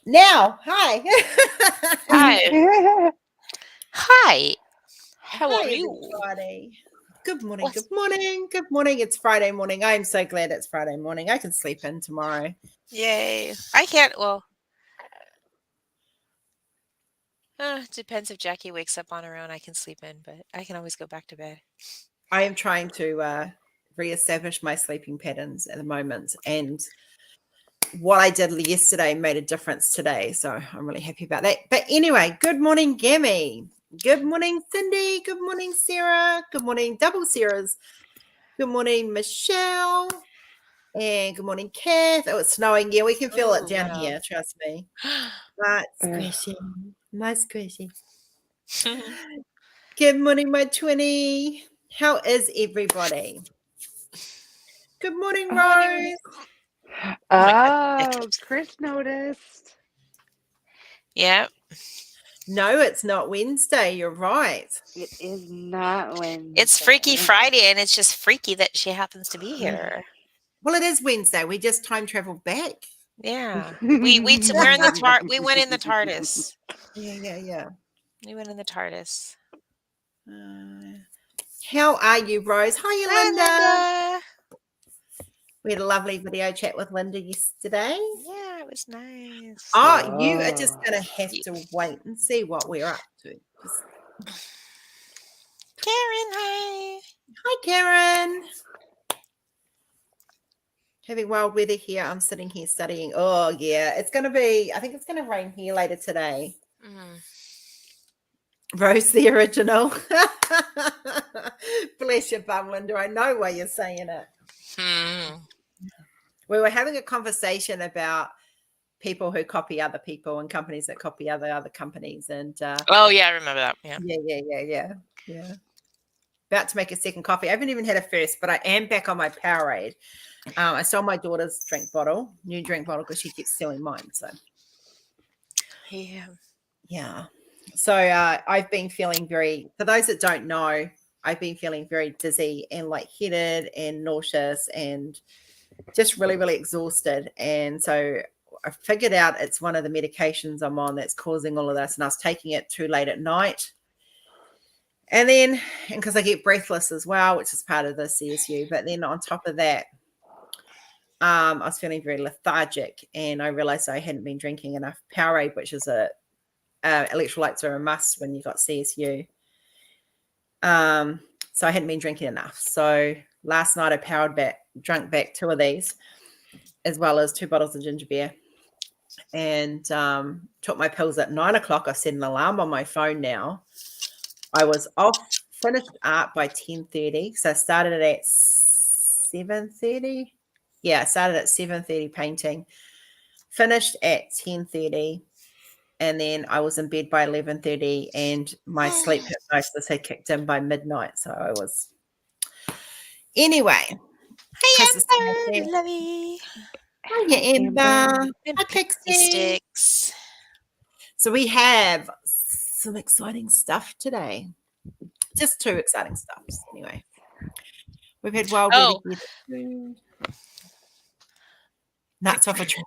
Now, hi. Hi. Hi. How Hi, are you? everybody. Good morning, What's good morning, good morning. It's Friday morning. I'm so glad it's Friday morning. I can sleep in tomorrow. Yay. I can't, well, depends if Jackie wakes up on her own. I can sleep in, but I can always go back to bed. I am trying to reestablish my sleeping patterns at the moment. And what I did yesterday made a difference today. So I'm really happy about that. But anyway, good morning, Gammy. Good morning, Cindy. Good morning, Sarah. Good morning, double Sarahs. Good morning, Michelle. And good morning, Kath. Oh, it's snowing. Yeah, we can feel it Oh, down wow. here. Trust me. That's squishy. My squishy. Good morning, my 20. How is everybody? Good morning, Rose. Oh my God. Oh, Chris noticed. Yeah. No, it's not Wednesday. You're right. It is not It's Freaky Wednesday. Friday, and it's just freaky that she happens to be here. Well, it is Wednesday. We just time traveled back. Yeah. We're in the we went in the TARDIS. Yeah. We went in the TARDIS. How are you, Rose? Hi, Hi, Linda. Linda. We had a lovely video chat with Linda yesterday. Yeah, it was nice. Oh, you are just Oh. going to have to wait and see what we're up to. Karen, hi. Hi, Karen. Having wild weather here. I'm sitting here studying. Oh, yeah. I think it's going to rain here later today. Rose, the original. Bless your bum, Linda. I know why you're saying it. We were having a conversation about people who copy other people and companies that copy other companies. And Oh, yeah, I remember that. Yeah. Yeah. About to make a second coffee. I haven't even had a first, but I am back on my Powerade. I stole my daughter's new drink bottle, because she keeps stealing mine. So, yeah. So I've been feeling for those that don't know, I've been feeling very dizzy and lightheaded and nauseous and just really, really exhausted. And so I figured out it's one of the medications I'm on that's causing all of this. And I was taking it too late at night. And because I get breathless as well, which is part of the CSU. But then on top of that, I was feeling very lethargic, and I realized I hadn't been drinking enough Powerade, which is electrolytes are a must when you got CSU. So I hadn't been drinking enough. So last night I drunk back 2 of these, as well as 2 bottles of ginger beer, and took my pills at 9 o'clock. I set an alarm on my phone now. I was finished art by 10:30. So I started at 7:30. Yeah, I started at 7:30 painting, finished at 10:30. And then I was in bed by 11:30, and my sleep hypnosis had kicked in by midnight. So I was. Anyway. Hi, Amber. Lovey. Hi, Amber. And Hi, Pixie Pixie. Sticks. So we have some exciting stuff today. Just 2 exciting stuffs. Anyway, we've had wild weather here. Nuts off a tree.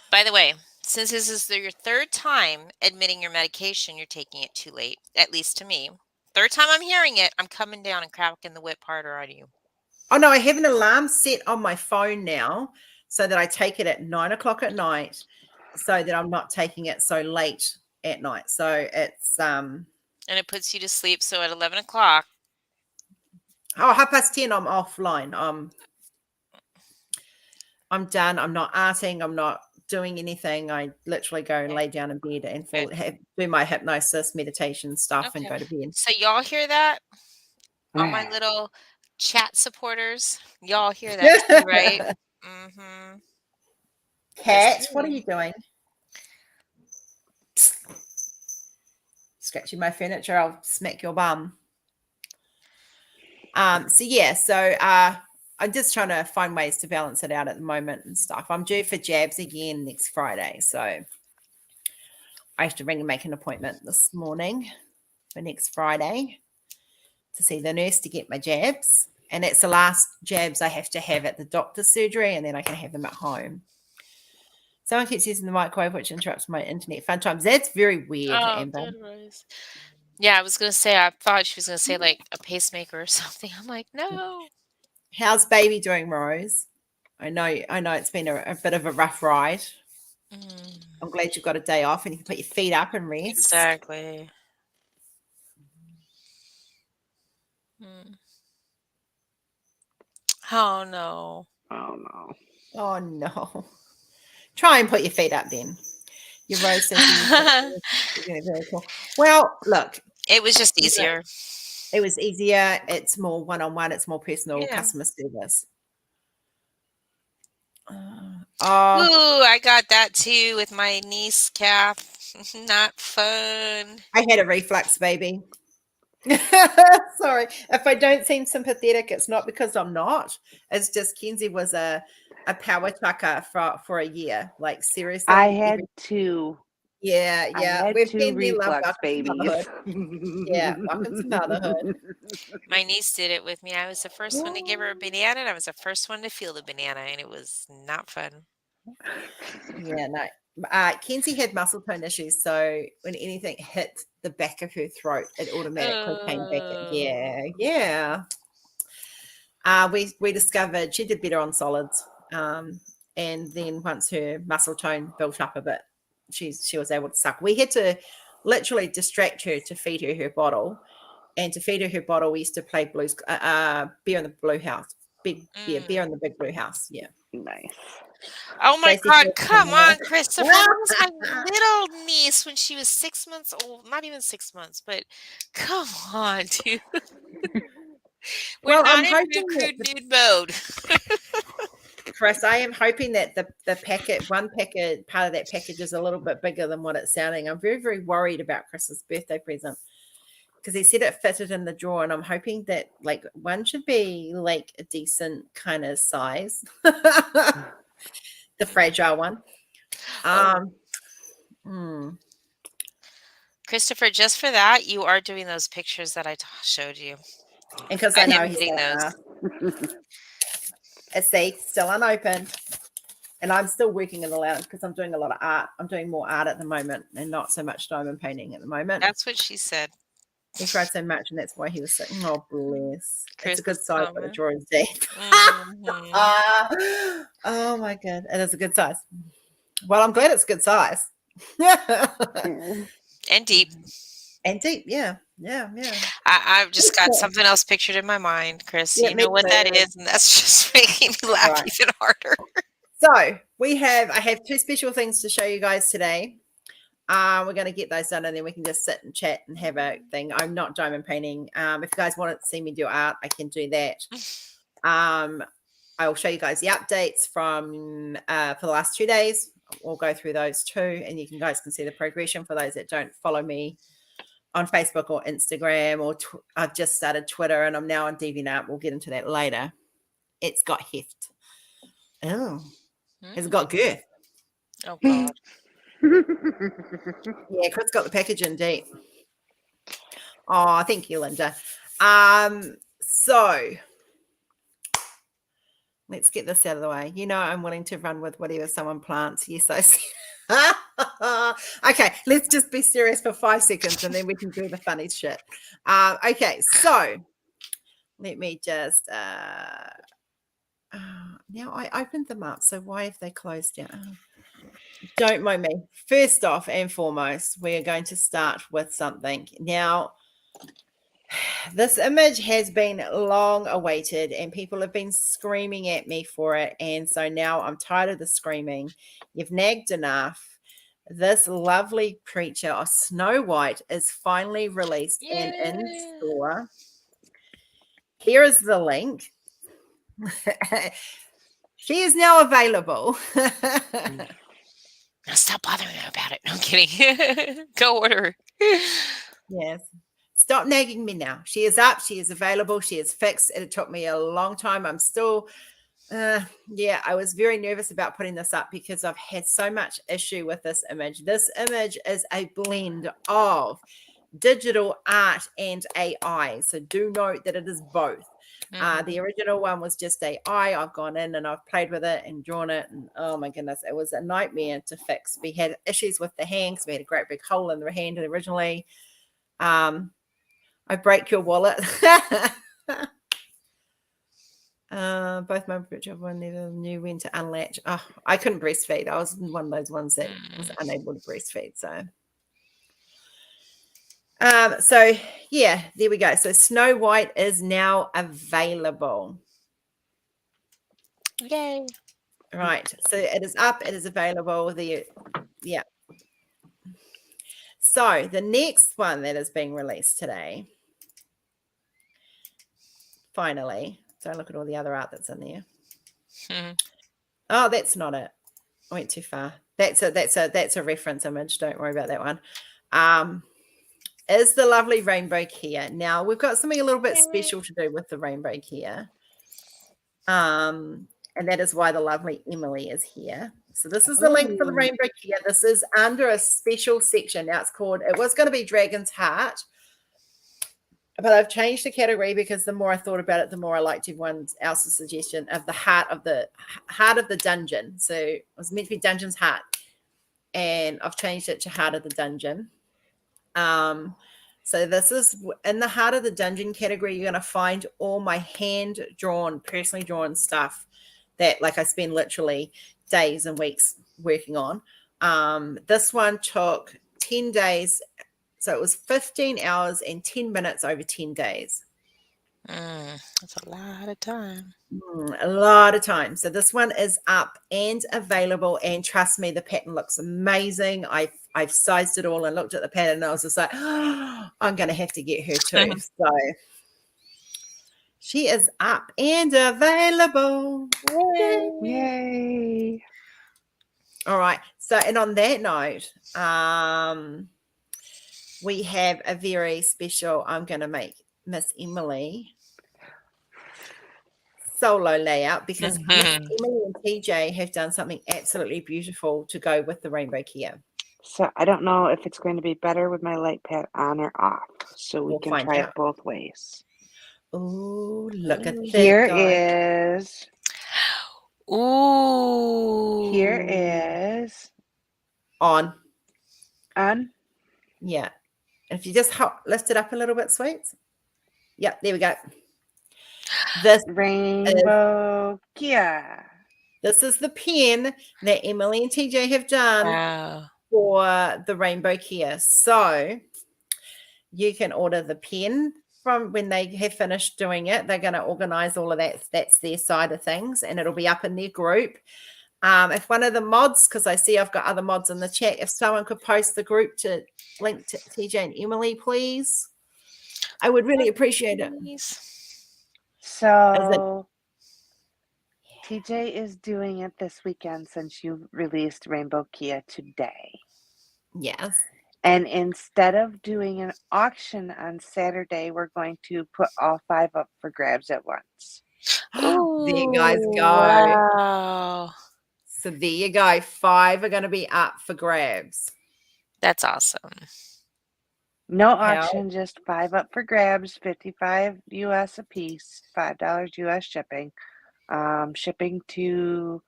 By the way, since this is your 3rd time admitting your medication, you're taking it too late, at least to me. 3rd time I'm hearing it, I'm coming down and cracking the whip harder on you. Oh, no, I have an alarm set on my phone now so that I take it at 9 o'clock at night, so that I'm not taking it so late at night. So it's and it puts you to sleep. So at 11 o'clock. Oh, 10:30, I'm offline. I'm done. I'm not arting. I'm not doing anything. I literally go and lay down in bed and do my hypnosis meditation stuff and go to bed. So y'all hear that? All my little chat supporters, y'all hear that too, right? Mm-hmm. Cat, what are you doing? Scratching my furniture. I'll smack your bum. I'm just trying to find ways to balance it out at the moment and stuff. I'm due for jabs again next Friday, so I have to ring and make an appointment this morning for next Friday to see the nurse to get my jabs. And it's the last jabs I have to have at the doctor's surgery, and then I can have them at home. Someone keeps using the microwave, which interrupts my internet fun times. That's very weird, Oh, Amber. good Rose. Yeah, I was gonna say. I thought she was gonna say like a pacemaker or something. I'm like, no. How's baby doing, Rose? I know it's been a bit of a rough ride. Mm, I'm glad you've got a day off and you can put your feet up and rest. exactly. Mm. Oh no. Oh no. Oh no. Try and put your feet up then. Your Rose says very cool. Well, look, It was just easier. it was easier. It's more one-on-one. It's more personal Yeah. customer service. Ooh, I got that too with my niece calf. Not fun. I had a reflux, baby. Sorry. If I don't seem sympathetic, it's not because I'm not. It's just Kenzie was a power tucker for a year. Like seriously. I had two. Yeah. I had We've two been there, love. reflux Welcome to babies. motherhood. Yeah, welcome to motherhood. My niece did it with me. I was the first one to give her a banana, and I was the first one to feel the banana, and it was not fun. Yeah, no. Kenzie had muscle tone issues, so when anything hit the back of her throat, it automatically came back. Yeah. We discovered she did better on solids, and then once her muscle tone built up a bit, she was able to suck. We had to literally distract her to feed her bottle, and to feed her bottle, we used to play Bear in the Blue House, Bear in the Big Blue House. Yeah. Nice. Oh my Stacey God, said come banana. on, Christopher. That was my little niece when she was 6 months old. Not even 6 months, but come on, dude. We're Well, I'm not in hoping crude that nude mode. Chris, I am hoping that the packet, part of that package is a little bit bigger than what it's sounding. I'm very, very worried about Chris's birthday present because he said it fitted in the drawer, and I'm hoping that like one should be like a decent kind of size, the fragile one. Christopher, just for that, you are doing those pictures that I showed you. And because I I know am he's getting gonna those. ask. It's still unopened. And I'm still working in the lounge because I'm doing a lot of art. I'm doing more art at the moment and not so much diamond painting at the moment. That's what she said. He cried so much, and that's why he was saying, "Oh, bless." It's a good Chris's size, but the comment. drawer is deep. Mhm. Oh my god, it is a good size. Well, I'm glad it's a good size. And deep. And deep, yeah. I've just got something else pictured in my mind, Chris. Yeah, You me know what that too. is, and that's just making me laugh Right. even harder. So I have two special things to show you guys today. We're going to get those done, and then we can just sit and chat and have a thing. I'm not diamond painting. If you guys want to see me do art, I can do that. I will show you guys the updates from for the last 2 days. We'll go through those too, and you guys can see the progression for those that don't follow me on Facebook or Instagram, or I've just started Twitter, and I'm now on DeviantArt. We'll get into that later. It's got heft. Oh, it's got girth. Oh God. Yeah, Chris got the package in deep. Oh, thank you, Linda. So let's get this out of the way. You know, I'm willing to run with whatever someone plants. Yes, I see. Okay, let's just be serious for 5 seconds, and then we can do the funny shit. Okay, so let me just now I opened them up, so why have they closed down? Don't mind me. First off and foremost, we are going to start with something. Now, this image has been long awaited, and people have been screaming at me for it. And so now I'm tired of the screaming. You've nagged enough. This lovely creature of Snow White is finally released and in store. Here is the link. She is now available. Now stop bothering me about it. No, I'm kidding. Go order. Yes. Stop nagging me now. She is up. She is available. She is fixed. It took me a long time. I'm still, I was very nervous about putting this up because I've had so much issue with this image. This image is a blend of digital art and AI. So do note that it is both. The original one was just a eye. I've gone in and I've played with it and drawn it, and oh my goodness, it was a nightmare to fix. We had issues with the hand because we had a great big hole in the hand originally. I break your wallet. Both my children never knew when to unlatch. Oh, I couldn't breastfeed. I was one of those ones that was unable to breastfeed. So yeah, there we go. So Snow White is now available. Yay. Right. So it is up. It is available. Yeah. So the next one that is being released today. Finally. Don't look at all the other art that's in there. Oh, that's not it. I went too far. That's a reference image. Don't worry about that one. Is the lovely rainbow Kia. Now we've got something a little bit special to do with the rainbow Kia. And that is why the lovely Emily is here. So this is the link for the rainbow Kia. This is under a special section. Now it was going to be Dragon's Heart, but I've changed the category because the more I thought about it, the more I liked everyone else's suggestion of the heart of the dungeon. So it was meant to be Dungeon's Heart, and I've changed it to Heart of the Dungeon. So this is in the Heart of the Dungeon category. You're going to find all my hand-drawn, personally drawn stuff that I spend literally days and weeks working on. This one took 10 days. So it was 15 hours and 10 minutes over 10 days. That's a lot of time. A lot of time. So this one is up and available. And trust me, the pattern looks amazing. I've sized it all and looked at the pattern and I was just like, oh, I'm going to have to get her too. So she is up and available. Yay. All right. So, and on that note, we have a very special, I'm going to make Miss Emily solo layout because Miss Emily and TJ have done something absolutely beautiful to go with the rainbow Kia. So I don't know if it's going to be better with my light pad on or off. So we We'll can find try out. it both ways. Oh, look at this. Here is. Ooh. Here is. On. Yeah. And if you just lift it up a little bit, sweets. Yep, there we go. This rainbow Kia. This is the pen that Emily and TJ have done for the rainbow Kia. So you can order the pen from when they have finished doing it. They're going to organize all of that. That's their side of things, and it'll be up in their group. If one of the mods, because I see I've got other mods in the chat, if someone could post the group to link to TJ and Emily, please. I would really appreciate it. So TJ is doing it this weekend since you released Rainbow Kia today. Yes. And instead of doing an auction on Saturday, we're going to put all 5 up for grabs at once. There you guys go. Wow. So there you go. 5 are going to be up for grabs. That's awesome. No auction, just 5 up for grabs, $55 US a piece, $5 US shipping. Shipping to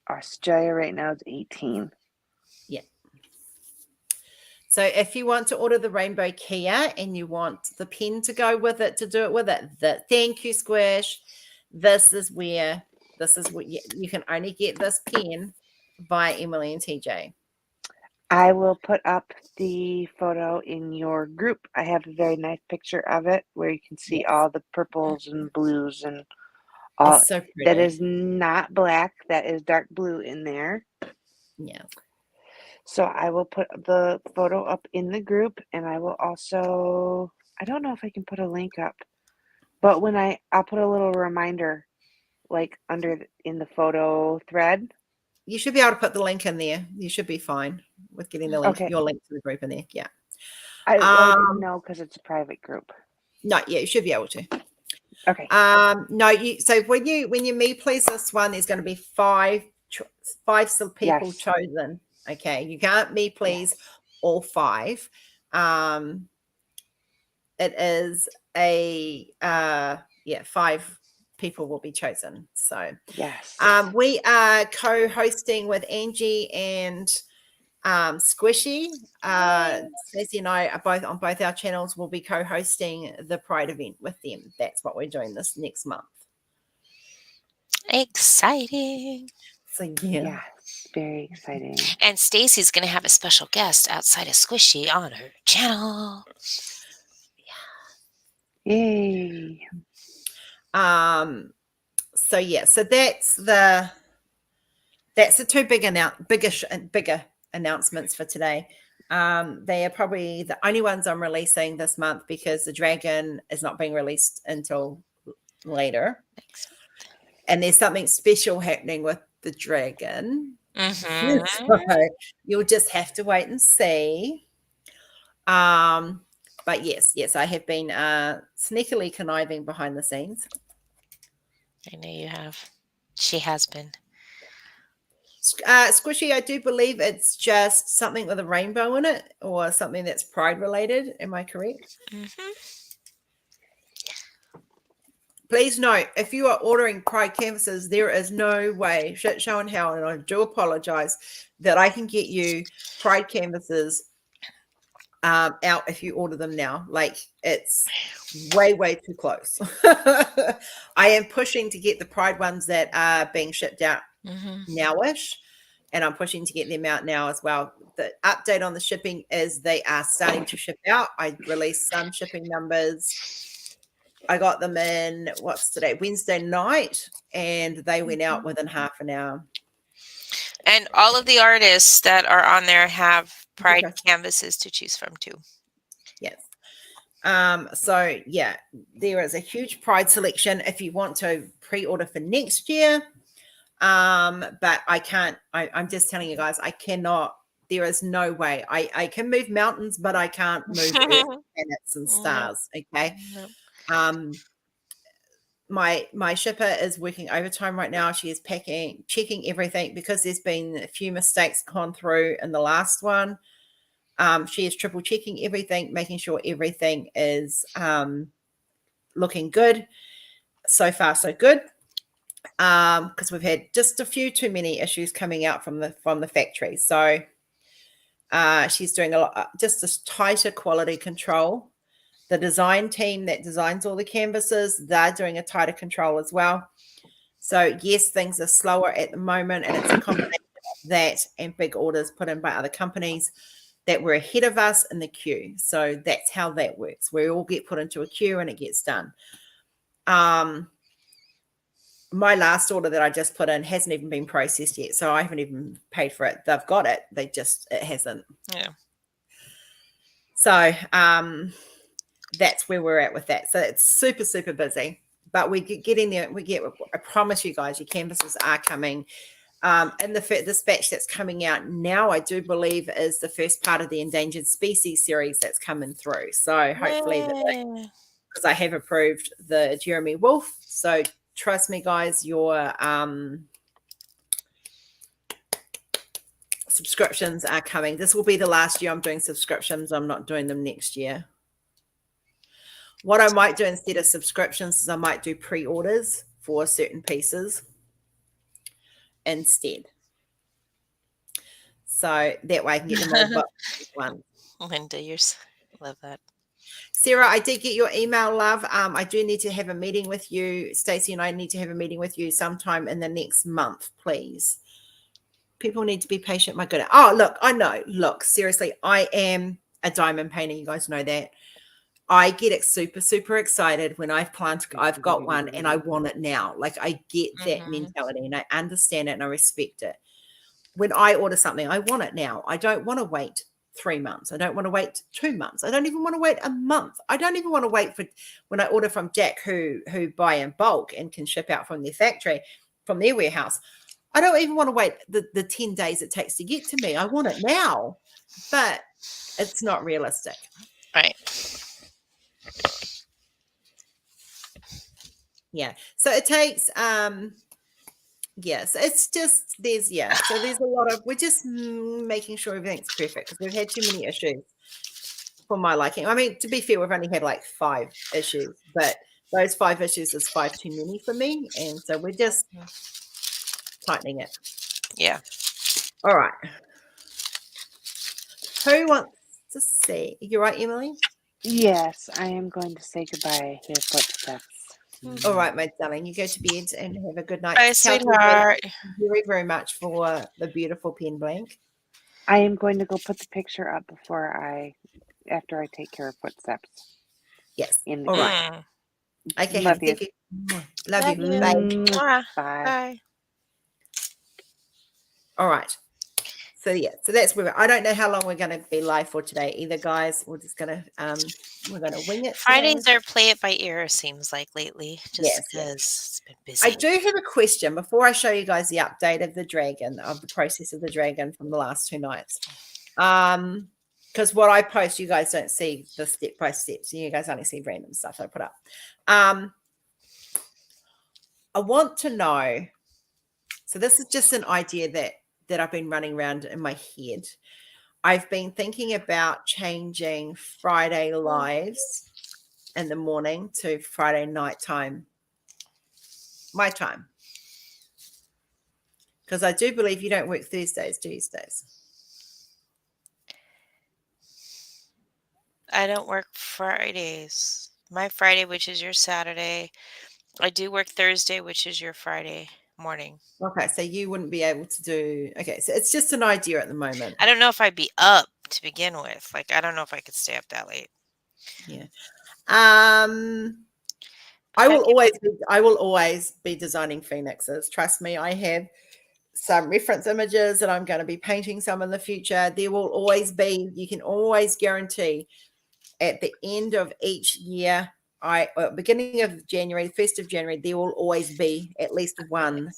Australia right now is $18. Yeah. So if you want to order the rainbow Kia and you want the pen to go with it, to do it with it, thank you, Squish. This is what you can only get this pen by Emily and TJ. I will put up the photo in your group. I have a very nice picture of it where you can see all the purples and blues and all. It's so pretty. That is not black. That is dark blue in there. Yeah. So I will put the photo up in the group, and I will also, I don't know if I can put a link up, but when I'll put a little reminder like in the photo thread. You should be able to put the link in there. You should be fine with getting the link, your link to the group in there. Yeah. I didn't know because it's a private group. No, yeah, you should be able to. Okay. No, so when you me please this one, there's going to be 5 people chosen. Okay, you can't me please all 5. it is a 5 people will be chosen. So Yes. we are co-hosting with Angie and Squishy. Stacey and I are both on both our channels. Will be co-hosting the Pride event with them. That's what we're doing this next month. Exciting. So Yes. Very exciting. And Stacy's going to have a special guest outside of Squishy on her channel. Yay. So yeah, so that's the two bigger announcements for today. They are probably the only ones I'm releasing this month because the dragon is not being released until later. And there's something special happening with the dragon. Mm-hmm. So you'll just have to wait and see. But yes, I have been sneakily conniving behind the scenes. I know you have. She has been. Squishy, I do believe it's just something with a rainbow in it or something that's pride related. Am I correct? Mm-hmm. Please note, if you are ordering pride canvases, there is no way, shit, show, and hell, and I do apologize, that I can get you pride canvases out if you order them now. Like, it's way too close. I am pushing to get the pride ones that are being shipped out nowish, and I'm pushing to get them out now as well. The update on the shipping is they are starting to ship out. I released some shipping numbers. I got them in, what's today, Wednesday night, and they went out within half an hour. And all of the artists that are on there have pride Okay. canvases to choose from too. Yes. So yeah, there is a huge pride selection if you want to pre-order for next year. But I can't, I'm just telling you guys, I cannot, there is no way. I can move mountains, but I can't move earth, planets and stars. Okay. My shipper is working overtime right now. She is checking everything because there's been a few mistakes gone through in the last one. She is triple checking everything, making sure everything is looking good. So far, so good. Because we've had just a few too many issues coming out from the factory. So she's doing a lot, just a tighter quality control. The design team that designs all the canvases, they're doing a tighter control as well. So yes, things are slower at the moment, and it's a combination of that and big orders put in by other companies that were ahead of us in the queue. So that's how that works. We all get put into a queue and it gets done. My last order that I just put in hasn't even been processed yet, so I haven't even paid for it. They've got it. It hasn't. Yeah. So that's where we're at with that. So it's super busy, but we get in there. I promise you guys, your canvases are coming. And this batch that's coming out now, I do believe, is the first part of the endangered species series that's coming through. So hopefully, because I have approved the Jeremy Wolf. So trust me, guys, your subscriptions are coming. This will be the last year I'm doing subscriptions. I'm not doing them next year. What I might do instead of subscriptions is I might do pre-orders for certain pieces instead. So that way I can get them all booked one. Linda, love that. Sarah, I did get your email, love. I do need to have a meeting with you. Stacey and I need to have a meeting with you sometime in the next month, please. People need to be patient, my goodness. Oh, look, I know. Look, seriously, I am a diamond painter. You guys know that. I get super excited when I've got one and I want it now. Like, I get that mentality and I understand it and I respect it. When I order something, I want it now. I don't want to wait 3 months. I don't want to wait 2 months. I don't even want to wait a month. I don't even want to wait for when I order from Jack, who buy in bulk and can ship out from their factory, from their warehouse. I don't even want to wait the 10 days it takes to get to me. I want it now, but it's not realistic. Right. Yeah. So it takes, yes, it's just, there's a lot of, we're just making sure everything's perfect because we've had too many issues. for my liking. I mean, to be fair, we've only had like 5 issues, but those 5 issues is 5 too many for me. And so we're just tightening it. Yeah. All right. Who wants to see? You're right, Emily? Yes, I am going to say goodbye. I hear footsteps. All right, my darling. You go to bed and have a good night. Bye, Kelsey, sweetheart. thank you very, very much for the beautiful pen blank. I am going to go put the picture up after I take care of footsteps. Yes. In the All group. right. Okay, Love honey. you. Thank you. Love you. you. Bye. Mwah. Bye. Bye. All right. So yeah, so that's where I don't know how long we're going to be live for today either, guys. We're just going to we're going to wing it. Fridays today. are play it by ear, it seems like lately, just Yes, because yes. it's been busy. I do have a question before I show you guys the update of the dragon, of the process of the dragon from the last 2 nights. Because what I post, you guys don't see the step by steps. You guys only see random stuff I put up. I want to know. So this is just an idea that I've been running around in my head. I've been thinking about changing Friday lives in the morning to Friday nighttime, my time. Because I do believe you don't work Thursdays, Tuesdays. I don't work Fridays. My Friday, which is your Saturday. I do work Thursday, which is your Friday morning. Okay, so you wouldn't be able to do. Okay, so it's just an idea at the moment. I don't know if I'd be up to begin with. Like, I don't know if I could stay up that late. Yeah. I will always be designing phoenixes. Trust me, I have some reference images that I'm going to be painting some in the future. There will always be, you can always guarantee at the end of each year, beginning of January, the 1st of January, there will always be at least one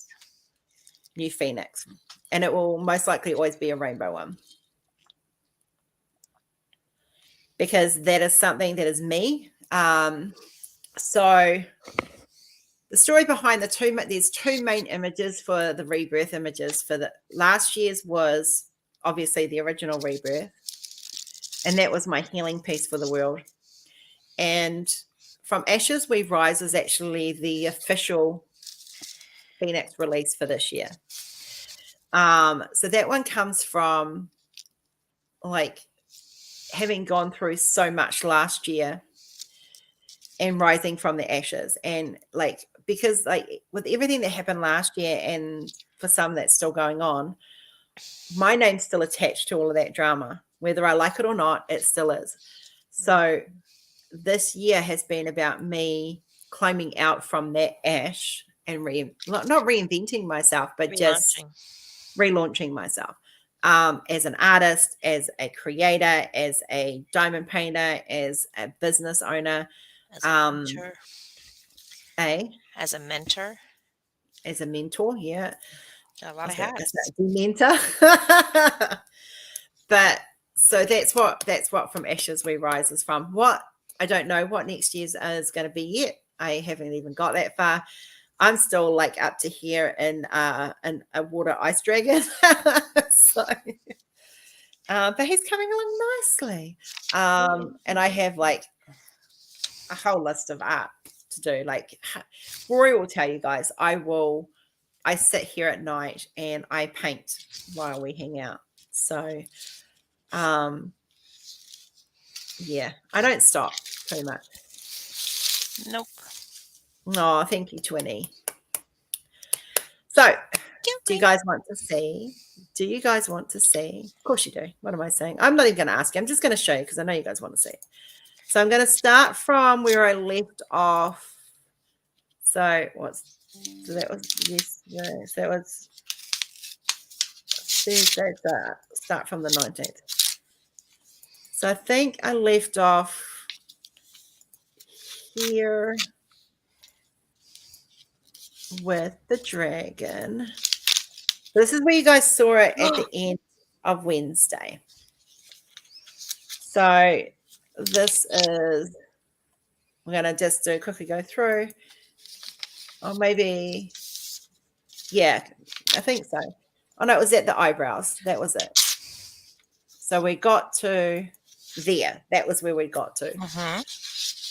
new phoenix, and it will most likely always be a rainbow one, because that is something that is me. So the story behind there's 2 main images for the rebirth images. For the last year's was obviously the original rebirth, and that was my healing piece for the world. And From Ashes We Rise is actually the official Phoenix release for this year. So that one comes from like having gone through so much last year and rising from the ashes, and like, because like with everything that happened last year, and for some that's still going on, my name's still attached to all of that drama, whether I like it or not, it still is. So this year has been about me climbing out from that ash and not reinventing myself, but just relaunching myself as an artist, as a creator, as a diamond painter, as a business owner, as a mentor. As a mentor. Yeah, a lot of hats. Mentor. But so that's what From Ashes We Rise is from. What I don't know what next year's is going to be yet. I haven't even got that far. I'm still like up to here in a water ice dragon. So, but he's coming along nicely. And I have like a whole list of art to do. Like Rory will tell you guys, I sit here at night and I paint while we hang out. So, yeah, I don't stop pretty much. Nope. Oh, thank you, Twinny. So, do you guys want to see? Of course you do. What am I saying? I'm not even going to ask you. I'm just going to show you because I know you guys want to see it. So I'm going to start from where I left off. So that was Thursday. Start from the 19th. So I think I left off here with the dragon. This is where you guys saw it at the end of Wednesday. So this is, we're going to just quickly go through. Or maybe, yeah, I think so. Oh, no, it was at the eyebrows. That was it. So we got to there. That was where we got to. Mm-hmm.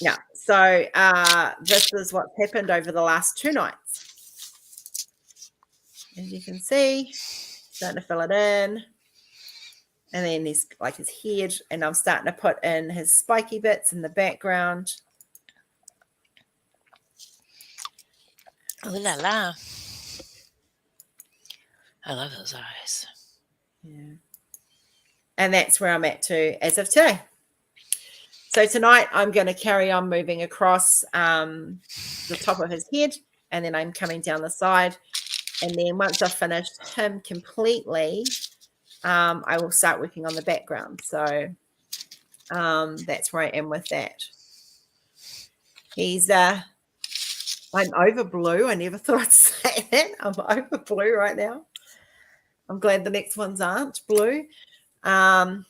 Yeah. So this is what's happened over the last 2 nights. As you can see, starting to fill it in. And then there's like his head, and I'm starting to put in his spiky bits in the background. Ooh la la. I love those eyes. Yeah. And that's where I'm at too as of today. So tonight I'm going to carry on moving across the top of his head, and then I'm coming down the side. And then once I've finished him completely, I will start working on the background. So that's where I am with that. He's I'm over blue. I never thought I'd say that. I'm over blue right now. I'm glad the next ones aren't blue. Then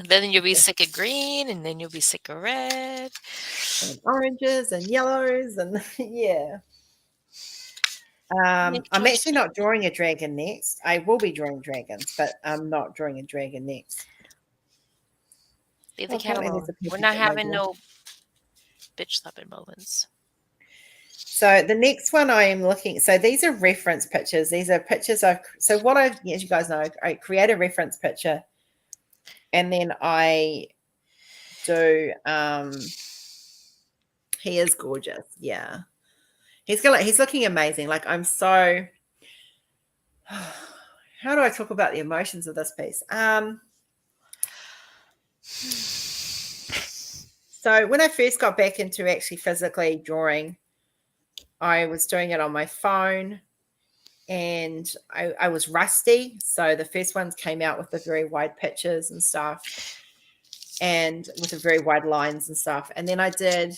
you'll be sick of green, and then you'll be sick of red. And oranges and yellows, and yeah. I'm actually not drawing a dragon next. I will be drawing dragons, but I'm not drawing a dragon next. Leave the Oh, cat apparently alone. there's a We're picture not of my having door. no bitch slapping moments. So the next one I am looking, so these are reference pictures. These are pictures of, so what I, as you guys know, I create a reference picture, and then I do, he is gorgeous. Yeah. He's looking amazing. Like I'm so, how do I talk about the emotions of this piece? So when I first got back into actually physically drawing, I was doing it on my phone, and I was rusty. So the first ones came out with the very wide pictures and stuff, and with the very wide lines and stuff. And then I did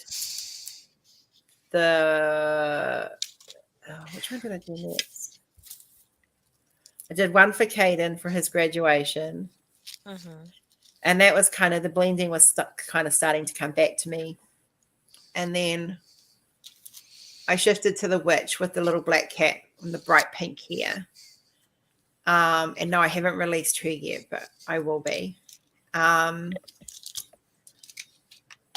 which one did I do next? I did one for Caden for his graduation. Mm-hmm. And that was kind of, the blending was kind of starting to come back to me. And then I shifted to the witch with the little black cat and the bright pink hair. And no, I haven't released her yet, but I will be.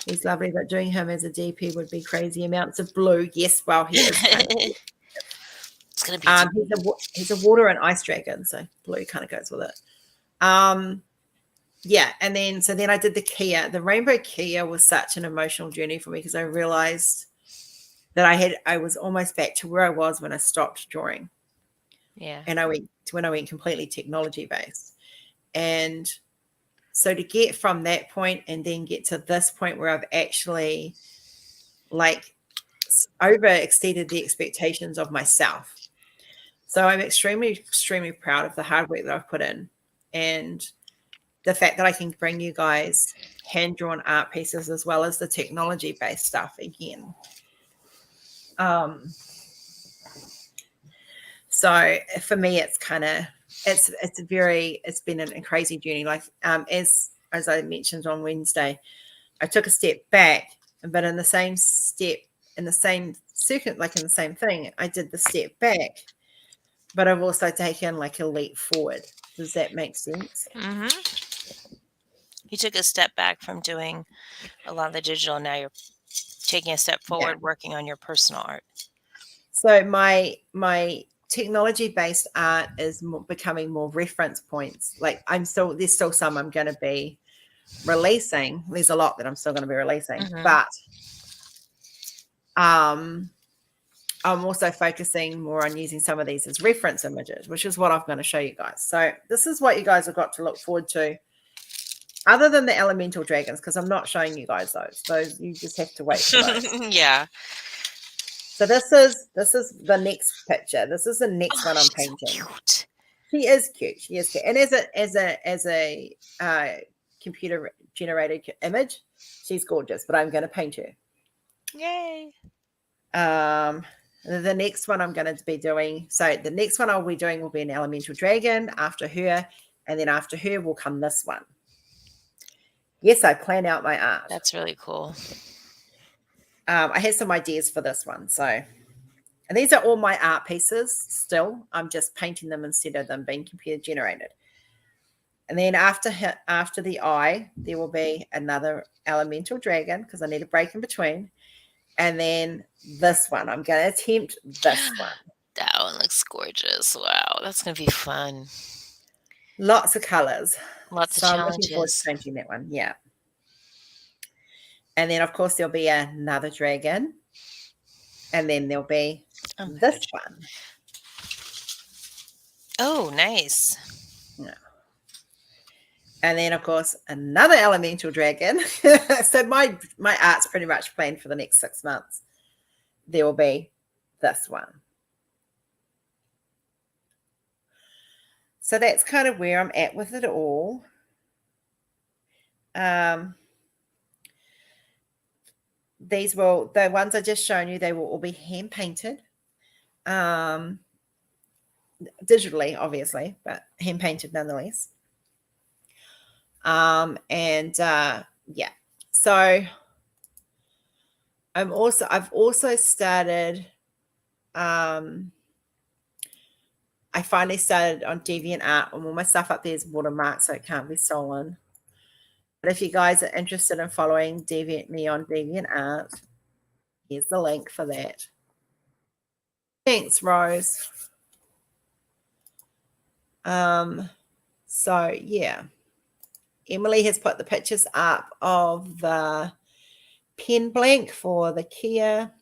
He's lovely, but doing him as a DP would be crazy amounts of blue. Yes, well, he is kind of, It's gonna be. he's a water and ice dragon, so blue kind of goes with it. Yeah, and then I did the Kia. The rainbow Kia was such an emotional journey for me, because I realized that I was almost back to where I was when I stopped drawing. Yeah. And when I went completely technology based. And so to get from that point and then get to this point where I've actually like overexceeded the expectations of myself. So I'm extremely, extremely proud of the hard work that I've put in, and the fact that I can bring you guys hand-drawn art pieces as well as the technology-based stuff again. So for me, it's kind of, it's been a crazy journey. Like as I mentioned on Wednesday, I took a step back, but in the same step, in the same circuit, like in the same thing, I did the step back, but I've also taken like a leap forward. Does that make sense? Mm-hmm. You took a step back from doing a lot of the digital. Now you're taking a step forward, working on your personal art. So my technology-based art is becoming more reference points. Like there's still some I'm going to be releasing. There's a lot that I'm still going to be releasing, but I'm also focusing more on using some of these as reference images, which is what I'm going to show you guys. So this is what you guys have got to look forward to, other than the elemental dragons, because I'm not showing you guys those you just have to wait for those. Yeah. So this is the next picture. This is the next one I'm painting. So cute. She is cute. She is cute. And as a computer generated image, she's gorgeous. But I'm going to paint her. Yay. The next one I'm going to be doing. So the next one I'll be doing will be an elemental dragon after her, and then after her will come this one. Yes, I plan out my art. That's really cool. I had some ideas for this one. So, and these are all my art pieces still. I'm just painting them instead of them being computer generated. And then after the eye, there will be another elemental dragon because I need a break in between. And then this one, I'm going to attempt this one. That one looks gorgeous. Wow, that's going to be fun. Lots of colors. Lots So of I'm looking forward to challenges. changing that one. Yeah. And then, of course, there'll be another dragon. And then there'll be this one. Oh, nice. Yeah. And then, of course, another elemental dragon. So my art's pretty much planned for the next 6 months. There will be this one. So that's kind of where I'm at with it all. The ones I just shown you, they will all be hand painted. Digitally, obviously, but hand painted nonetheless. Yeah. So I've also started, I finally started on DeviantArt, and all my stuff up there is watermarked, so it can't be stolen. But if you guys are interested in following me on DeviantArt, here's the link for that. Thanks, Rose. So yeah, Emily has put the pictures up of the pen blank for the Kia.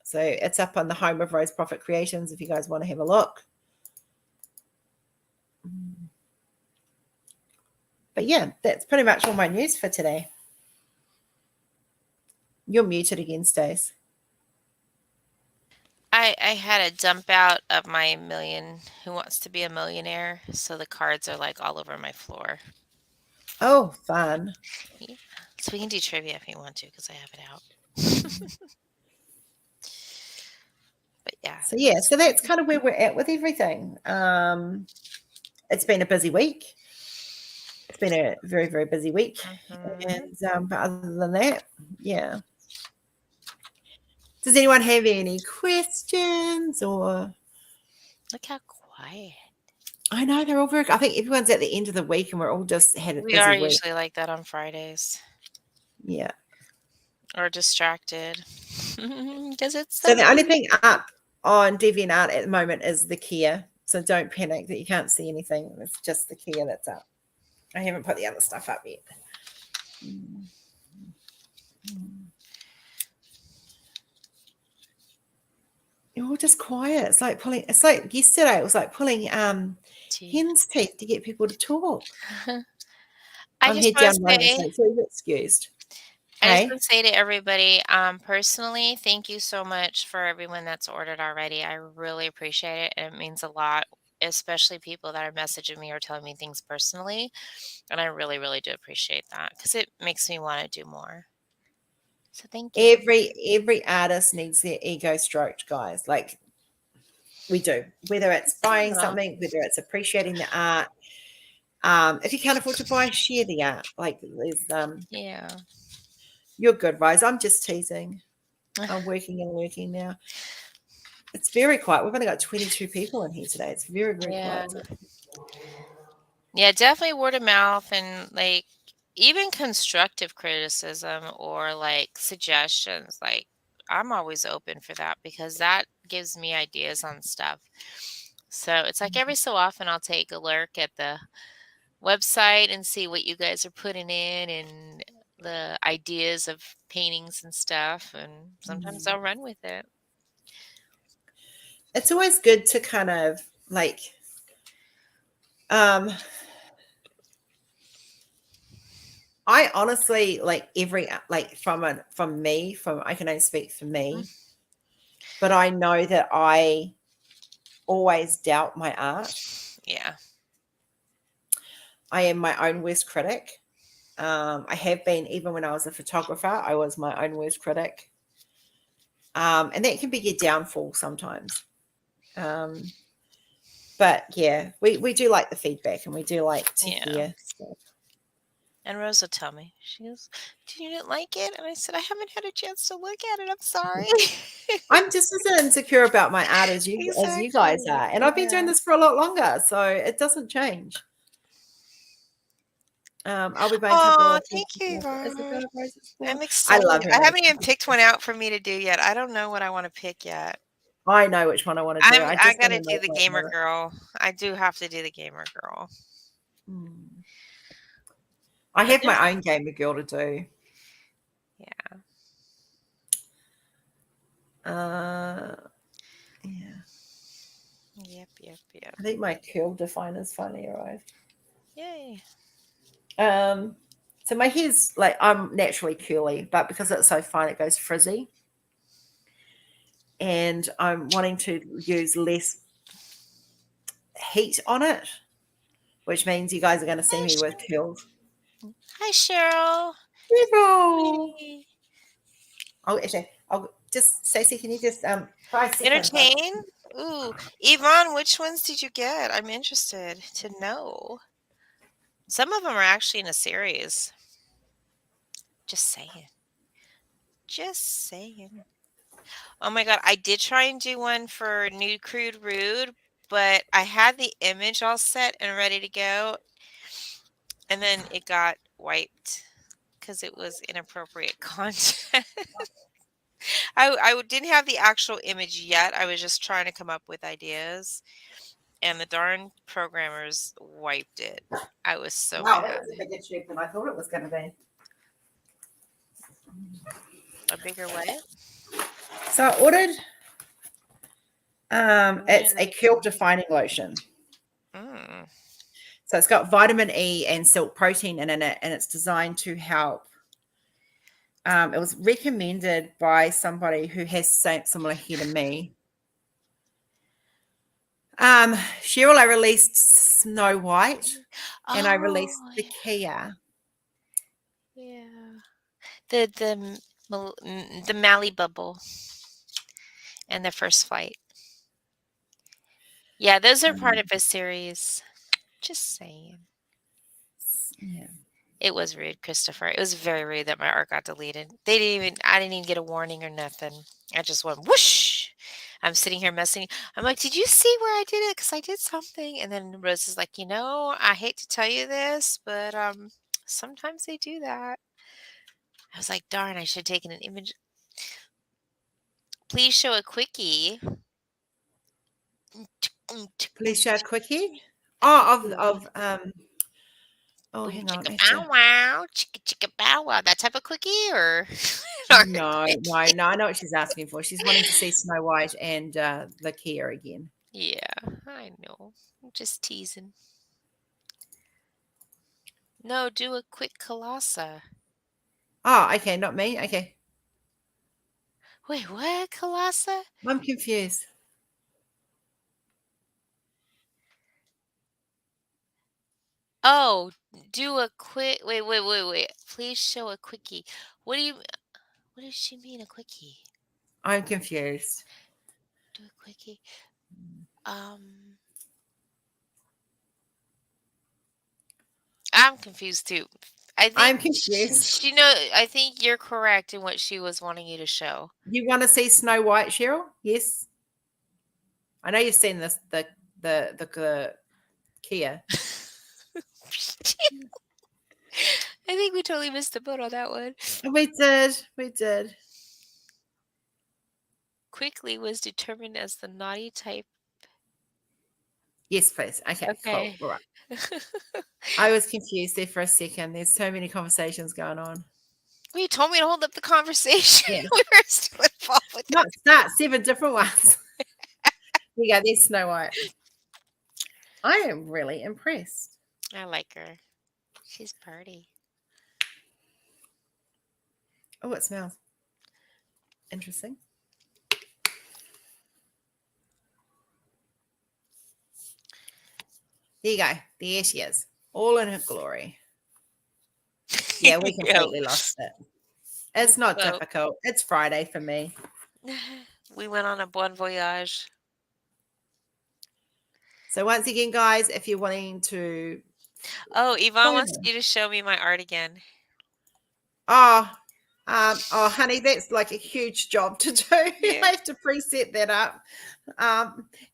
So it's up on the home of Rose Proffitt Creations if you guys want to have a look. But yeah, that's pretty much all my news for today. You're muted again, Stace. I had a dump out of my Who Wants to Be a Millionaire, so the cards are like all over my floor. Oh, fun. Yeah. So we can do trivia if you want to, because I have it out. But yeah. So yeah, so that's kind of where we're at with everything. It's been a busy week. It's been a very, very busy week. And but other than that, yeah. Does anyone have any questions or? Look how quiet. I know they're all very. I think everyone's at the end of the week, and we're all just had a busy We are week. usually like that on Fridays. Yeah. Or distracted. Because it's So the only thing up on DeviantArt at the moment is the Kia. So don't panic that you can't see anything. It's just the Kia that's up. I haven't put the other stuff up yet. You're all just quiet. It's like yesterday, it was like pulling hen's teeth to get people to talk. I just want to say, so you're excused. I just want to say to everybody, personally, thank you so much for everyone that's ordered already. I really appreciate it, and it means a lot, especially people that are messaging me or telling me things personally. And I really, really do appreciate that because it makes me want to do more. So thank you. Every artist needs their ego stroked, guys. Like we do, whether it's buying something, whether it's appreciating the art. If you can't afford to buy, share the art. Like there's yeah. You're good, Rose. I'm just teasing. I'm working and working now. It's very quiet. We've only got 22 people in here today. It's very, very quiet. Yeah, definitely word of mouth and like even constructive criticism or like suggestions. Like I'm always open for that because that gives me ideas on stuff. So it's like every so often I'll take a lurk at the website and see what you guys are putting in and the ideas of paintings and stuff, and sometimes I'll run with it. It's always good to kind of like I honestly like I can only speak for me, but I know that I always doubt my art. Yeah. I am my own worst critic. I have been, even when I was a photographer, I was my own worst critic. And that can be your downfall sometimes. But yeah, we do like the feedback and we do like to hear stuff. And Rose will tell me, she goes, "You didn't like it?" And I said, "I haven't had a chance to look at it. I'm sorry." I'm just as insecure about my art as you guys are. And I've been doing this for a lot longer, so it doesn't change. I'll be buying a couple Oh, of thank you, Is it Yvonne. Rose's I'm for? I excited. love her I haven't even makeup. picked one out for me to do yet. I don't know what I want to pick yet. I know which one I want to do. I I just want gotta to do make the like gamer girl. I do have to do the gamer girl. I But have my own gamer girl to do. yeah. Yeah. Yep. I think my curl definer's finally arrived. Yay. So my hair's like, I'm naturally curly, but because it's so fine, it goes frizzy. And I'm wanting to use less heat on it, which means you guys are going to see Hi, me with curls. Hi, Cheryl. Cheryl. Sweetie. Oh, actually, I'll just, Stacey, can you just try a second? Entertain? Ooh. Yvonne, which ones did you get? I'm interested to know. Some of them are actually in a series. Just saying. Just saying. Oh my god, I did try and do one for Nude Crude Rude, but I had the image all set and ready to go, and then it got wiped because it was inappropriate content. I didn't have the actual image yet. I was just trying to come up with ideas, and the darn programmers wiped it. I was so Wow, that mad. was a bigger tube than I thought it was going to be. A bigger what? So I ordered, it's a curl Mm. defining lotion. Mm. So it's got vitamin E and silk protein in it, and it's designed to help. It was recommended by somebody who has similar hair to me. Cheryl, I released Snow White and I released Oh, the Kia. yeah. The Mally Bubble and the First Flight. Yeah, those are part of a series. Just saying. Yeah. It was rude, Christopher. It was very rude that my art got deleted. I didn't even get a warning or nothing. I just went whoosh. I'm sitting here messing. I'm like, did you see where I did it? Because I did something. And then Rose is like, I hate to tell you this, but sometimes they do that. I was like, darn, I should have taken an image. Please show a quickie. Please share a quickie. Oh, oh, Boom hang on. chicka I have bow to, wow, chicka chicka bow wow. That type of quickie or no, I know what she's asking for. She's wanting to see Snow White and the Kia again. Yeah, I know. I'm just teasing. No, do a quick Colossa. Oh, okay, not me. Okay. Wait, what? Colossa? I'm confused. Oh, do a quick. Wait. Please show a quickie. What does she mean, a quickie? I'm confused. Do a quickie. Um, I'm confused too. I I'm think confused. I think you're correct in what she was wanting you to show. You want to see Snow White, Cheryl? Yes. I know you've seen this the Kia. I think we totally missed the boat on that one. We did. We did. Quickly was determined as the naughty type. Yes, please. Okay, Okay. cool. All right. I was confused there for a second. There's so many conversations going on. Well, you told me to hold up the conversation. Yeah. We were still involved with Not start 7 different ones. There you go. There's Snow White. I am really impressed. I like her. She's pretty. Oh, it smells interesting. There you go. There she is. All in her glory. Yeah, we completely lost it. It's not So- difficult. It's Friday for me. We went on a bon voyage. So once again, guys, if you're wanting to Oh, Yvonne wants you to show me my art again. oh, honey, that's like a huge job to do. Yeah. I have to preset that up.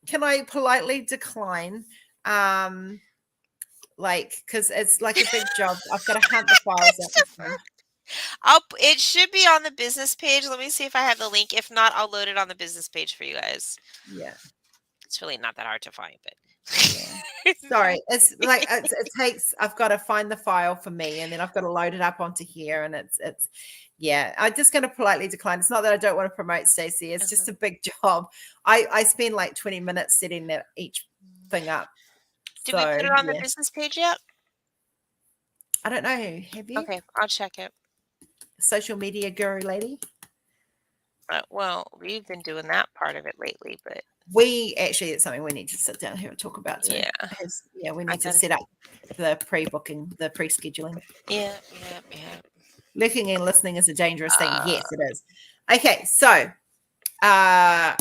Can I politely decline? like, because it's like a big job. I've got to hunt the files up. It should be on the business page. Let me see if I have the link. If not, I'll load it on the business page for you guys. Yeah. It's really not that hard to find, but Yeah. Sorry, it's like it takes. I've got to find the file for me, and then I've got to load it up onto here, and it's. Yeah, I'm just going to politely decline. It's not that I don't want to promote Stacey. It's just a big job. I spend like 20 minutes setting that each thing up. Did we put it on the yeah. business page yet? I don't know. Have you? Okay, I'll check it. Social media guru lady. Well, we've been doing that part of it lately, but we actually, it's something we need to sit down here and talk about too. Yeah. We need to set up the pre-booking, the pre-scheduling. Yeah. Looking and listening is a dangerous thing. Yes, it is. Okay, so like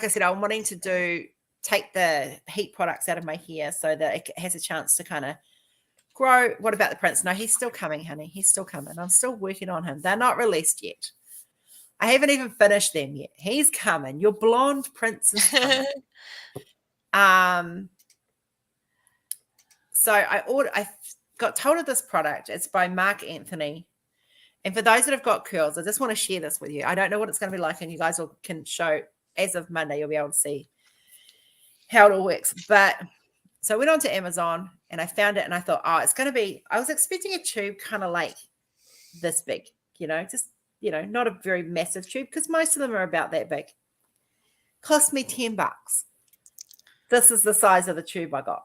I said, I'm wanting to take the heat products out of my hair so that it has a chance to kind of grow. What about the prince? No, he's still coming, honey. He's still coming. I'm still working on him. They're not released yet. I haven't even finished them yet. He's coming. Your blonde prince is coming. So I got told of this product. It's by Mark Anthony. And for those that have got curls, I just want to share this with you. I don't know what it's going to be like, and you guys can show as of Monday, you'll be able to see how it all works. But so I went on to Amazon and I found it and I thought, it's going to be, I was expecting a tube kind of like this big, just, not a very massive tube because most of them are about that big. Cost me $10. This is the size of the tube I got.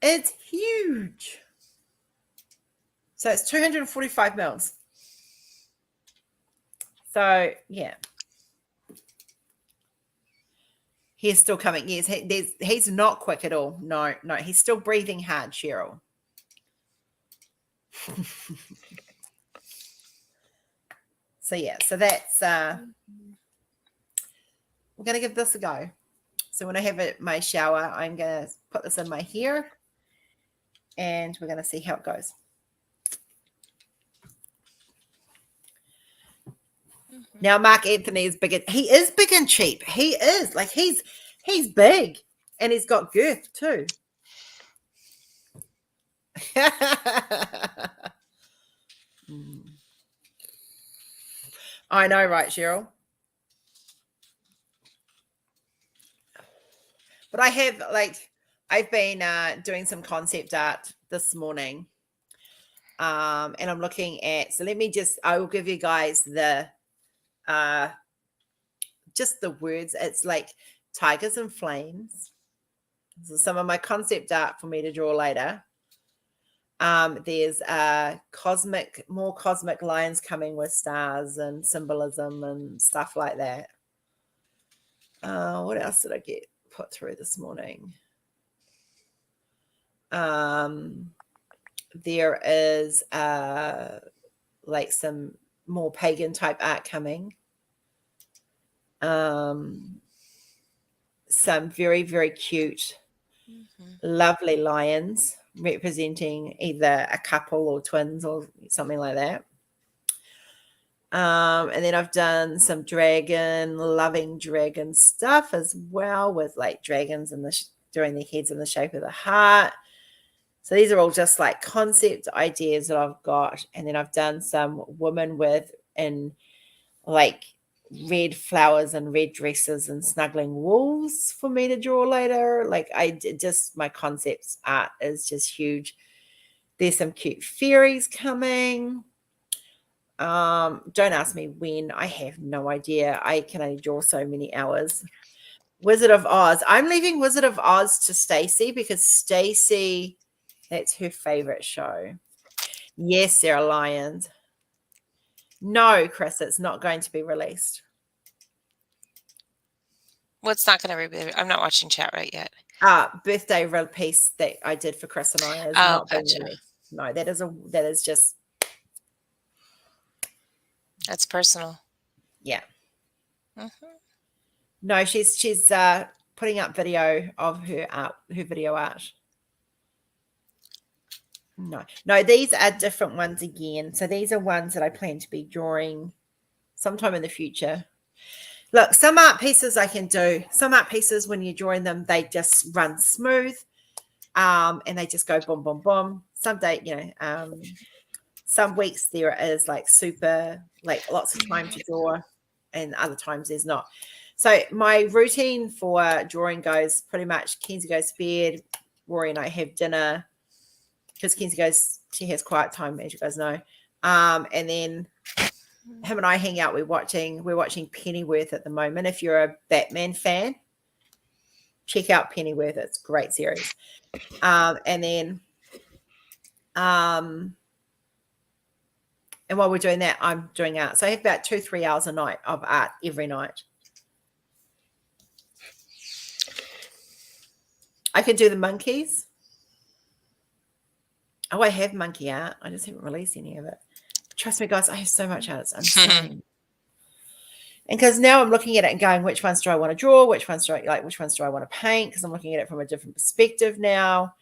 It's huge. So it's 245 mils. So, yeah. He's still coming. Yes, he's not quick at all. No, he's still breathing hard, Cheryl. So, yeah. So that's, we're going to give this a go. So when I have my shower, I'm going to put this in my hair. And we're going to see how it goes. Now, Mark Anthony is big. He is big and cheap. He is. Like, he's big. And he's got girth, too. I know, right, Cheryl? But I've been doing some concept art this morning. And I'm looking at, so I will give you guys just the words. It's like tigers and flames. So some of my concept art for me to draw later. There's more cosmic lions coming with stars and symbolism and stuff like that. What else did I get put through this morning? There is like some more pagan type art coming. Some very, very cute, lovely lions representing either a couple or twins or something like that. And then I've done some loving dragon stuff as well, with like dragons and doing their heads in the shape of the heart. So these are all just like concept ideas that I've got. And then I've done some women in like red flowers and red dresses and snuggling wolves for me to draw later. Like my concepts art is just huge. There's some cute fairies coming. Don't ask me when. I have no idea. I can only draw so many hours. Wizard of Oz. I'm leaving Wizard of Oz to Stacey because Stacey, that's her favorite show. Yes, Sarah Lyons. No, Chris, it's not going to be released. What's not going to be? I'm not watching chat right yet. Birthday piece that I did for Chris and I is not being released. No, that is just. That's personal. Yeah. Mm-hmm. No, she's putting up video of her video art. No, these are different ones again. So these are ones that I plan to be drawing sometime in the future. Look, some art pieces I can do. Some art pieces, when you're drawing them, they just run smooth, and they just go boom, boom, boom. Some day, some weeks there is like super, like lots of time to draw, and other times there's not. So my routine for drawing goes pretty much, Kenzie goes to bed, Rory and I have dinner, because Kenzie she has quiet time, as you guys know. And then him and I hang out. We're watching Pennyworth at the moment. If you're a Batman fan, check out Pennyworth. It's a great series. And while we're doing that, I'm doing art. So I have about 2-3 hours a night of art every night. I can do the monkeys. Oh, I have monkey art. I just haven't released any of it. Trust me, guys, I have so much art. It's insane. And because now I'm looking at it and going, which ones do I want to draw? Which ones do I like? Which ones do I want to paint? Because I'm looking at it from a different perspective now.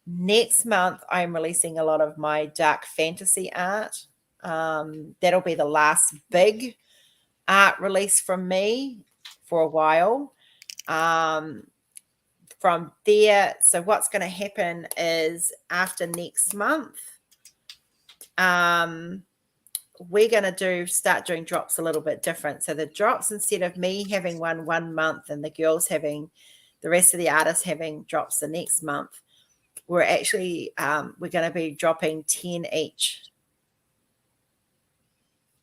Next month, I'm releasing a lot of my dark fantasy art. That'll be the last big art release from me for a while. From there, so what's going to happen is after next month, we're going to start doing drops a little bit different. So the drops, instead of me having one month and the girls having, the rest of the artists having drops the next month, we're actually we're going to be dropping 10 each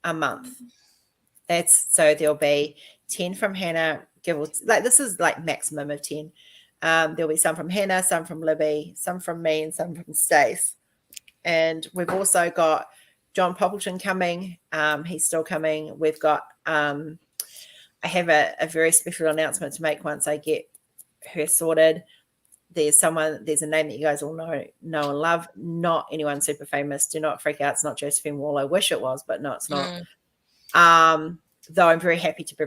a month. So there'll be 10 from Hannah, this is like maximum of 10. There'll be some from Hannah, some from Libby, some from me, and some from Stace. And we've also got John Poppleton coming. He's still coming. We've got I have a very special announcement to make once I get her sorted. There's a name that you guys all know and love. Not anyone super famous. Do not freak out. It's not Josephine Wall. I wish it was, but no, it's not. Though I'm very happy to be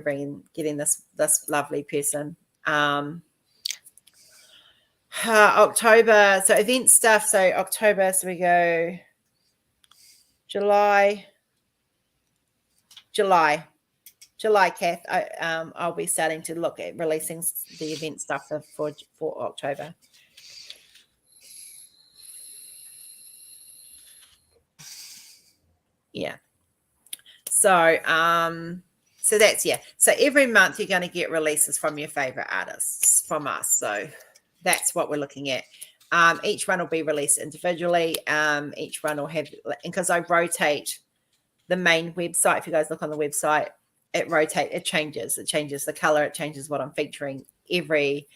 getting this lovely person. October, so event stuff. So October, so we go July, Kath. I'll be starting to look at releasing the event stuff for October. Yeah. So that's, yeah. So every month you're going to get releases from your favorite artists from us. So that's what we're looking at. Each one will be released individually. Each one will have, because I rotate the main website. If you guys look on the website, it changes the color, it changes what I'm featuring every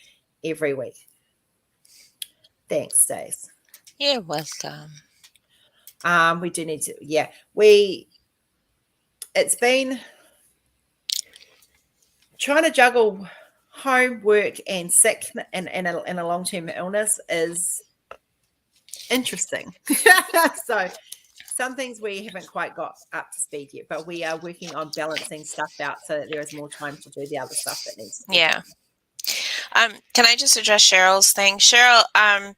week. Thanks, Stace. You're welcome. We do need to, it's been trying to juggle home, work, and sick and a long-term illness is interesting. So some things we haven't quite got up to speed yet, but we are working on balancing stuff out so that there is more time to do the other stuff that needs to be done. Can I just address Cheryl's thing? Cheryl, I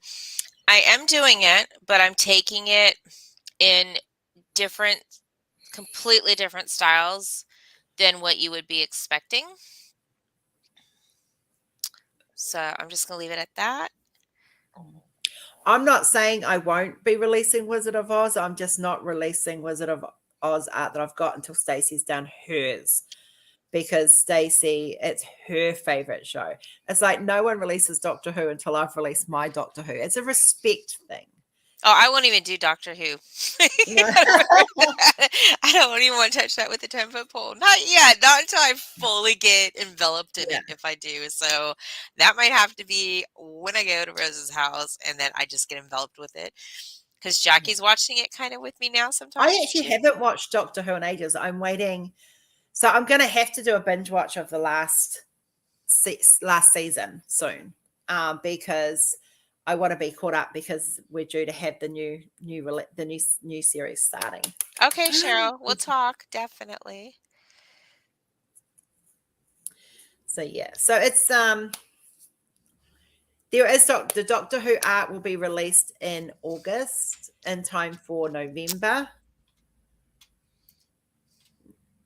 am doing it, but I'm taking it in completely different styles than what you would be expecting. So I'm just going to leave it at that. I'm not saying I won't be releasing Wizard of Oz. I'm just not releasing Wizard of Oz art that I've got until Stacey's done hers, because Stacey, it's her favorite show. It's like no one releases Doctor Who until I've released my Doctor Who. It's a respect thing. Oh, I won't even do Doctor Who. No. I don't even want to touch that with a 10-foot pole. Not yet. Not until I fully get enveloped in it, if I do. So that might have to be when I go to Rose's house and then I just get enveloped with it. Because Jackie's watching it kind of with me now sometimes. I actually haven't watched Doctor Who in ages. I'm waiting. So I'm going to have to do a binge watch of the last season soon, because I want to be caught up, because we're due to have the new series starting. Okay, Cheryl, we'll talk, definitely. So yeah, so it's there is the Doctor Who art will be released in August in time for November.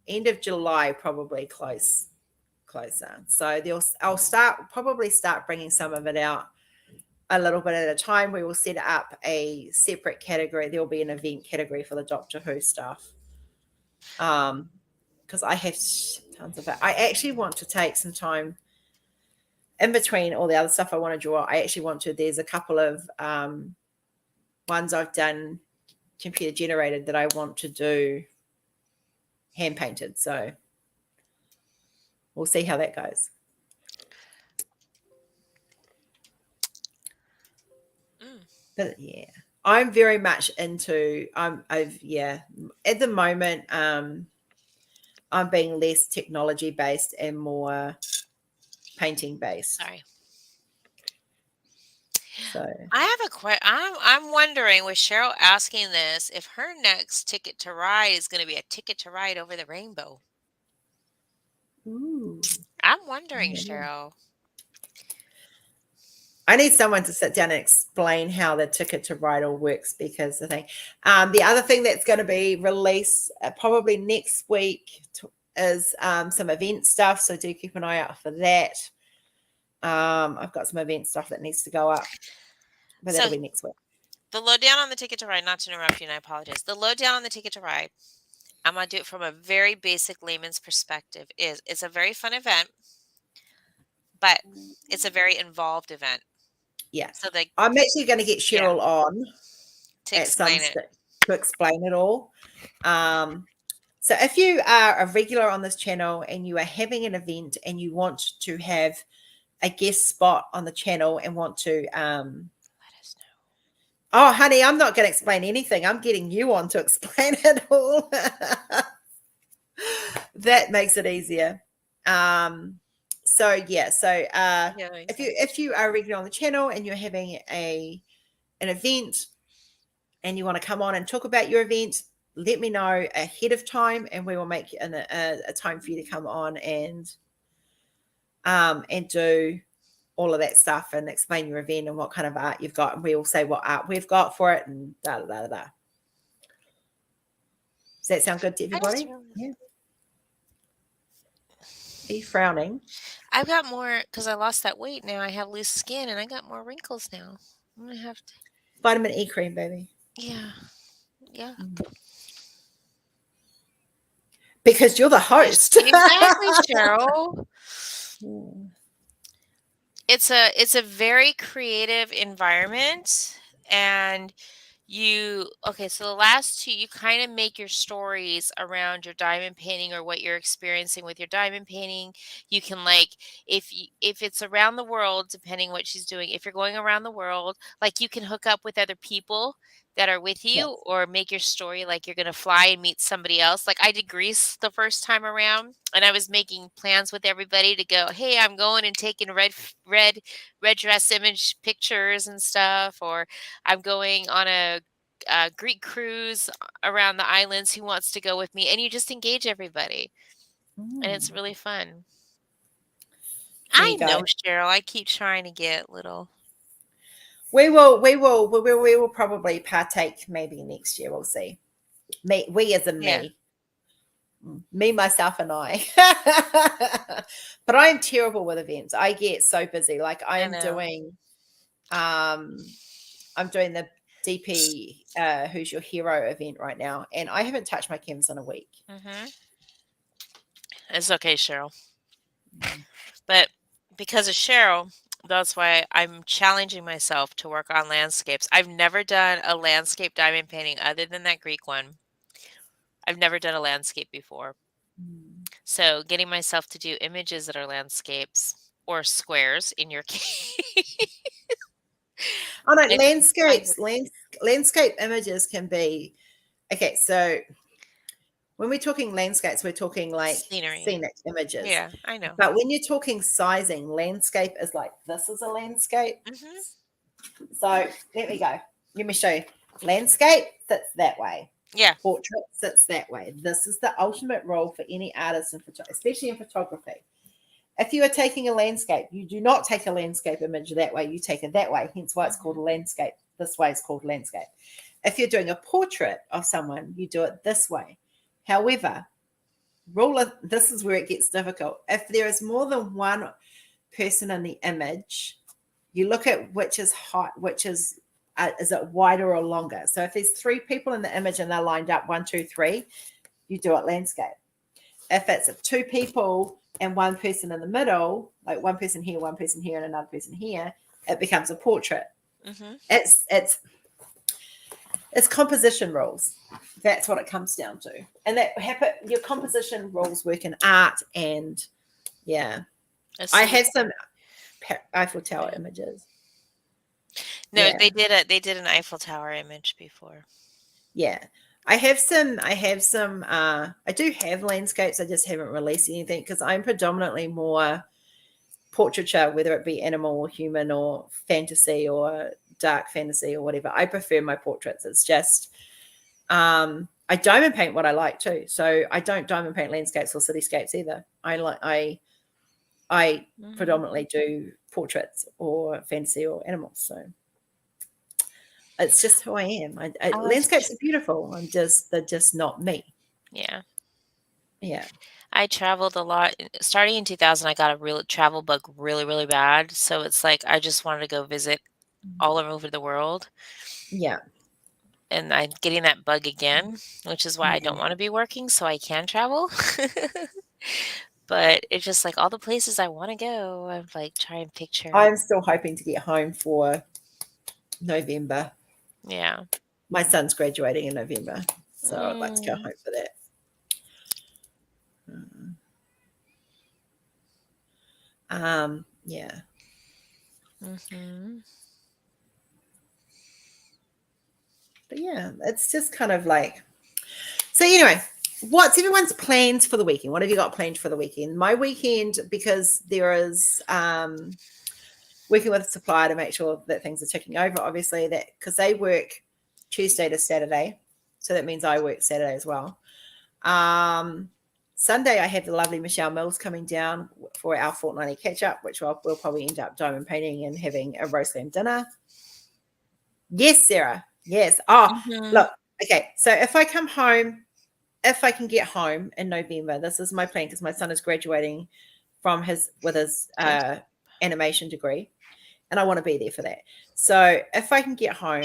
end of July, probably closer. So I'll probably start bringing some of it out a little bit at a time. We will set up a separate category. There will be an event category for the Doctor Who stuff. Because I have tons of it. I actually want to take some time in between all the other stuff I want to draw. There's a couple of ones I've done computer generated that I want to do hand painted. So we'll see how that goes. But yeah, I'm very much into, at the moment, I'm being less technology based and more painting based. Sorry. So I have a question. I'm wondering, with Cheryl asking this, if her next ticket to ride is going to be a ticket to ride over the rainbow. ooh, I'm wondering, yeah. Cheryl. I need someone to sit down and explain how the ticket to ride all works, because the other thing that's going to be released probably next week is some event stuff. So do keep an eye out for that. I've got some event stuff that needs to go up, but that'll be next week. The lowdown on the ticket to ride, not to interrupt you, and I apologize. The lowdown on the ticket to ride, I'm going to do it from a very basic layman's perspective, is it's a very fun event, but it's a very involved event. Yeah. So I'm actually going to get Cheryl on to explain it. To explain it all. So if you are a regular on this channel and you are having an event and you want to have a guest spot on the channel and want to let us know. Oh, honey, I'm not going to explain anything. I'm getting you on to explain it all. That makes it easier. If you are regular on the channel and you're having an event and you want to come on and talk about your event, let me know ahead of time, and we will make a time for you to come on and do all of that stuff and explain your event and what kind of art you've got, and we will say what art we've got for it and da da da da. Does that sound good to everybody? Yeah. Are you frowning? I've got more because I lost that weight. Now I have loose skin and I got more wrinkles now. I'm gonna have to. Vitamin E cream, baby. Yeah. Because you're the host. Exactly, Cheryl. It's a very creative environment, and so the last two, you kind of make your stories around your diamond painting or what you're experiencing with your diamond painting. You can, if it's around the world, depending what she's doing, if you're going around the world, you can hook up with other people that are with you, Yes. or make your story like you're going to fly and meet somebody else. Like I did Greece the first time around, and I was making plans with everybody to go, hey, I'm going and taking red dress image pictures and stuff, or I'm going on a Greek cruise around the islands. Who wants to go with me? And you just engage everybody, and it's really fun. I know, Cheryl. I keep trying to get little. We will probably partake maybe next year. We'll see. We as a me. Me, myself, and I. But I'm terrible with events. I get so busy. I'm doing the DP Who's Your Hero event right now, and I haven't touched my canvas in a week. It's okay, Cheryl. But because of Cheryl, that's why I'm challenging myself to work on landscapes. I've never done a landscape diamond painting other than that Greek one. I've never done a landscape before. So getting myself to do images that are landscapes or squares in your case. Oh no, landscape images can be okay. So when we're talking landscapes, we're talking scenic images. Yeah, I know. But when you're talking sizing, landscape is this is a landscape. So let me go. Let me show you. Landscape sits that way. Yeah. Portrait sits that way. This is the ultimate rule for any artist, especially in photography. If you are taking a landscape, you do not take a landscape image that way. You take it that way. Hence why it's called a landscape. This way is called landscape. If you're doing a portrait of someone, you do it this way. However, this is where it gets difficult. If there is more than one person in the image, you look at which is hot, which is it wider or longer? So if there's 3 people in the image and they're lined up 1, 2, 3, you do it landscape. If it's 2 people and 1 person in the middle, like 1 person here, 1 person here, and another person here, it becomes a portrait. It's composition rules. That's what it comes down to. And your composition rules work in art, and I have some Eiffel Tower images. No, they did an Eiffel Tower image before. Yeah. I have some I do have landscapes. I just haven't released anything because I'm predominantly more portraiture, whether it be animal or human or fantasy or dark fantasy or whatever. I prefer my portraits. It's just I diamond paint what I like too. So I don't diamond paint landscapes or cityscapes either. I predominantly do portraits or fantasy or animals. So it's just who I am. Landscapes are beautiful. They're just not me. Yeah. Yeah. I traveled a lot. Starting in 2000, I got a real travel bug really, really bad. So it's like I just wanted to go visit all over the world. Yeah. And I'm getting that bug again, which is why I don't want to be working so I can travel. But it's just like all the places I want to go, I'm like try and picture. I'm still hoping to get home for November. Yeah. My son's graduating in November, so I'd like to go home for that. Yeah. But yeah, it's just kind of like, so anyway, what's everyone's plans for the weekend? What have you got planned for the weekend? My weekend, because there is working with a supplier to make sure that things are ticking over, obviously, that because they work Tuesday to Saturday, so that means I work Saturday as well. Sunday I have the lovely Michelle Mills coming down for our fortnightly catch up, which we'll probably end up diamond painting and having a roast lamb dinner. Yes, Sarah. Yes. Look, okay, so if I come home, if I can get home in November, this is my plan because my son is graduating with his animation degree, and I want to be there for that. So if I can get home,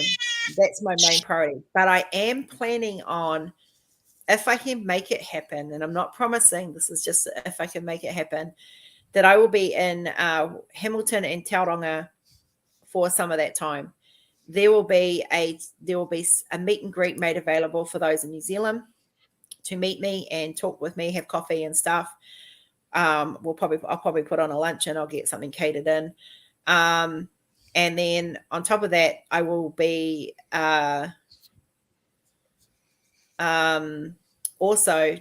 that's my main priority. But I am planning on, if I can make it happen, and I'm not promising, this is just if I can make it happen, that I will be in Hamilton and Tauranga for some of that time. There will be a meet and greet made available for those in New Zealand to meet me and talk with me, have coffee and stuff. I'll probably put on a lunch and I'll get something catered in. And then on top of that, I will be also,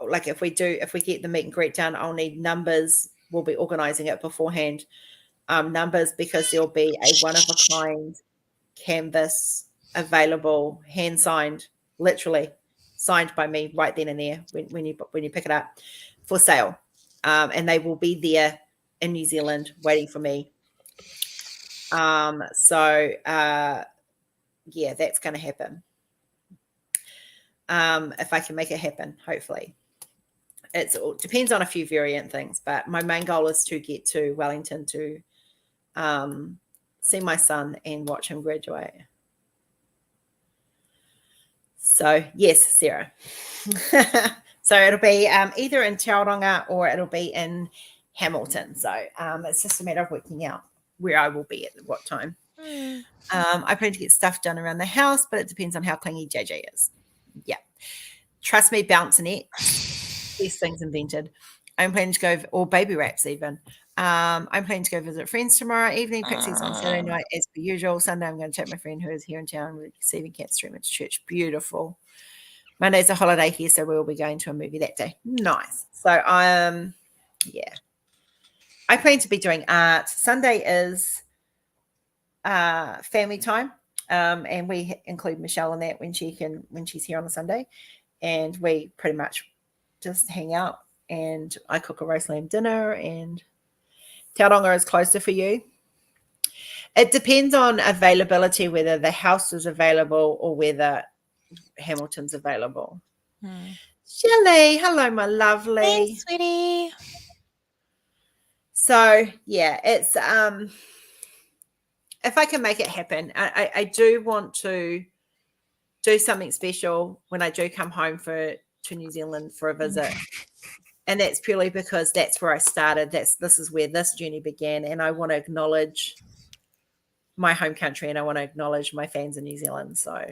like if we get the meet and greet done, I'll need numbers. We'll be organizing it beforehand. Numbers, because there'll be a one-of-a-kind canvas available, hand signed, literally signed by me right then and there when you pick it up for sale, and they will be there in New Zealand waiting for me. So yeah, that's going to happen. If I can make it happen, hopefully. It depends on a few variant things, but my main goal is to get to Wellington to see my son and watch him graduate. So yes, Sarah. So it'll be either in Tauranga or it'll be in Hamilton. So it's just a matter of working out where I will be at what time. I plan to get stuff done around the house, but it depends on how clingy JJ is. Yeah. Trust me, Bouncinette, these things invented. I'm planning to go, or baby wraps even. I'm planning to go visit friends tomorrow evening. Pixie's on Saturday night as per usual. Sunday, I'm going to take my friend who is here in town receiving cancer treatment to church. Beautiful. Monday's a holiday here, so we'll be going to a movie that day. Nice. So, yeah. I plan to be doing art. Sunday is family time, and we include Michelle in that when she's here on a Sunday, and we pretty much just hang out. And I cook a roast lamb dinner, and Tauranga is closer for you. It depends on availability, whether the house is available or whether Hamilton's available. Shelley, hello, my Hey, lovely. sweetie. So yeah, it's if I can make it happen, I do want to do something special when I do come home to New Zealand for a visit. And that's purely because that's where I started. This is where this journey began. And I want to acknowledge my home country and I want to acknowledge my fans in New Zealand. So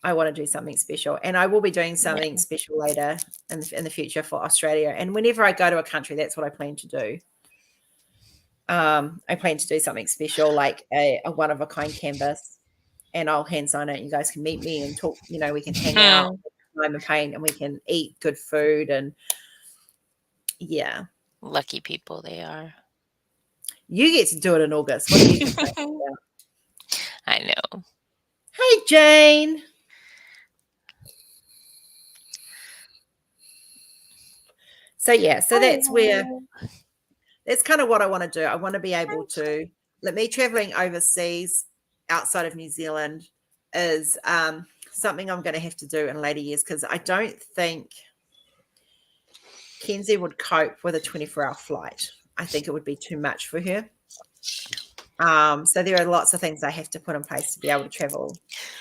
I want to do something special. And I will be doing something special later in the future for Australia. And whenever I go to a country, that's what I plan to do. I plan to do something special, like a one-of-a-kind canvas, and I'll hand sign it. You guys can meet me and talk. You know, we can hang out, climb and paint, and we can eat good food. And yeah, Lucky people they are. you get to do it in August. What are you complaining about? I know. Hey, Jane. So yeah, so that's kind of what I want to do. I want to be able to let me traveling overseas outside of New Zealand is something I'm going to have to do in later years because I don't think Kenzie would cope with a 24-hour flight. I think it would be too much for her. So there are lots of things I have to put in place to be able to travel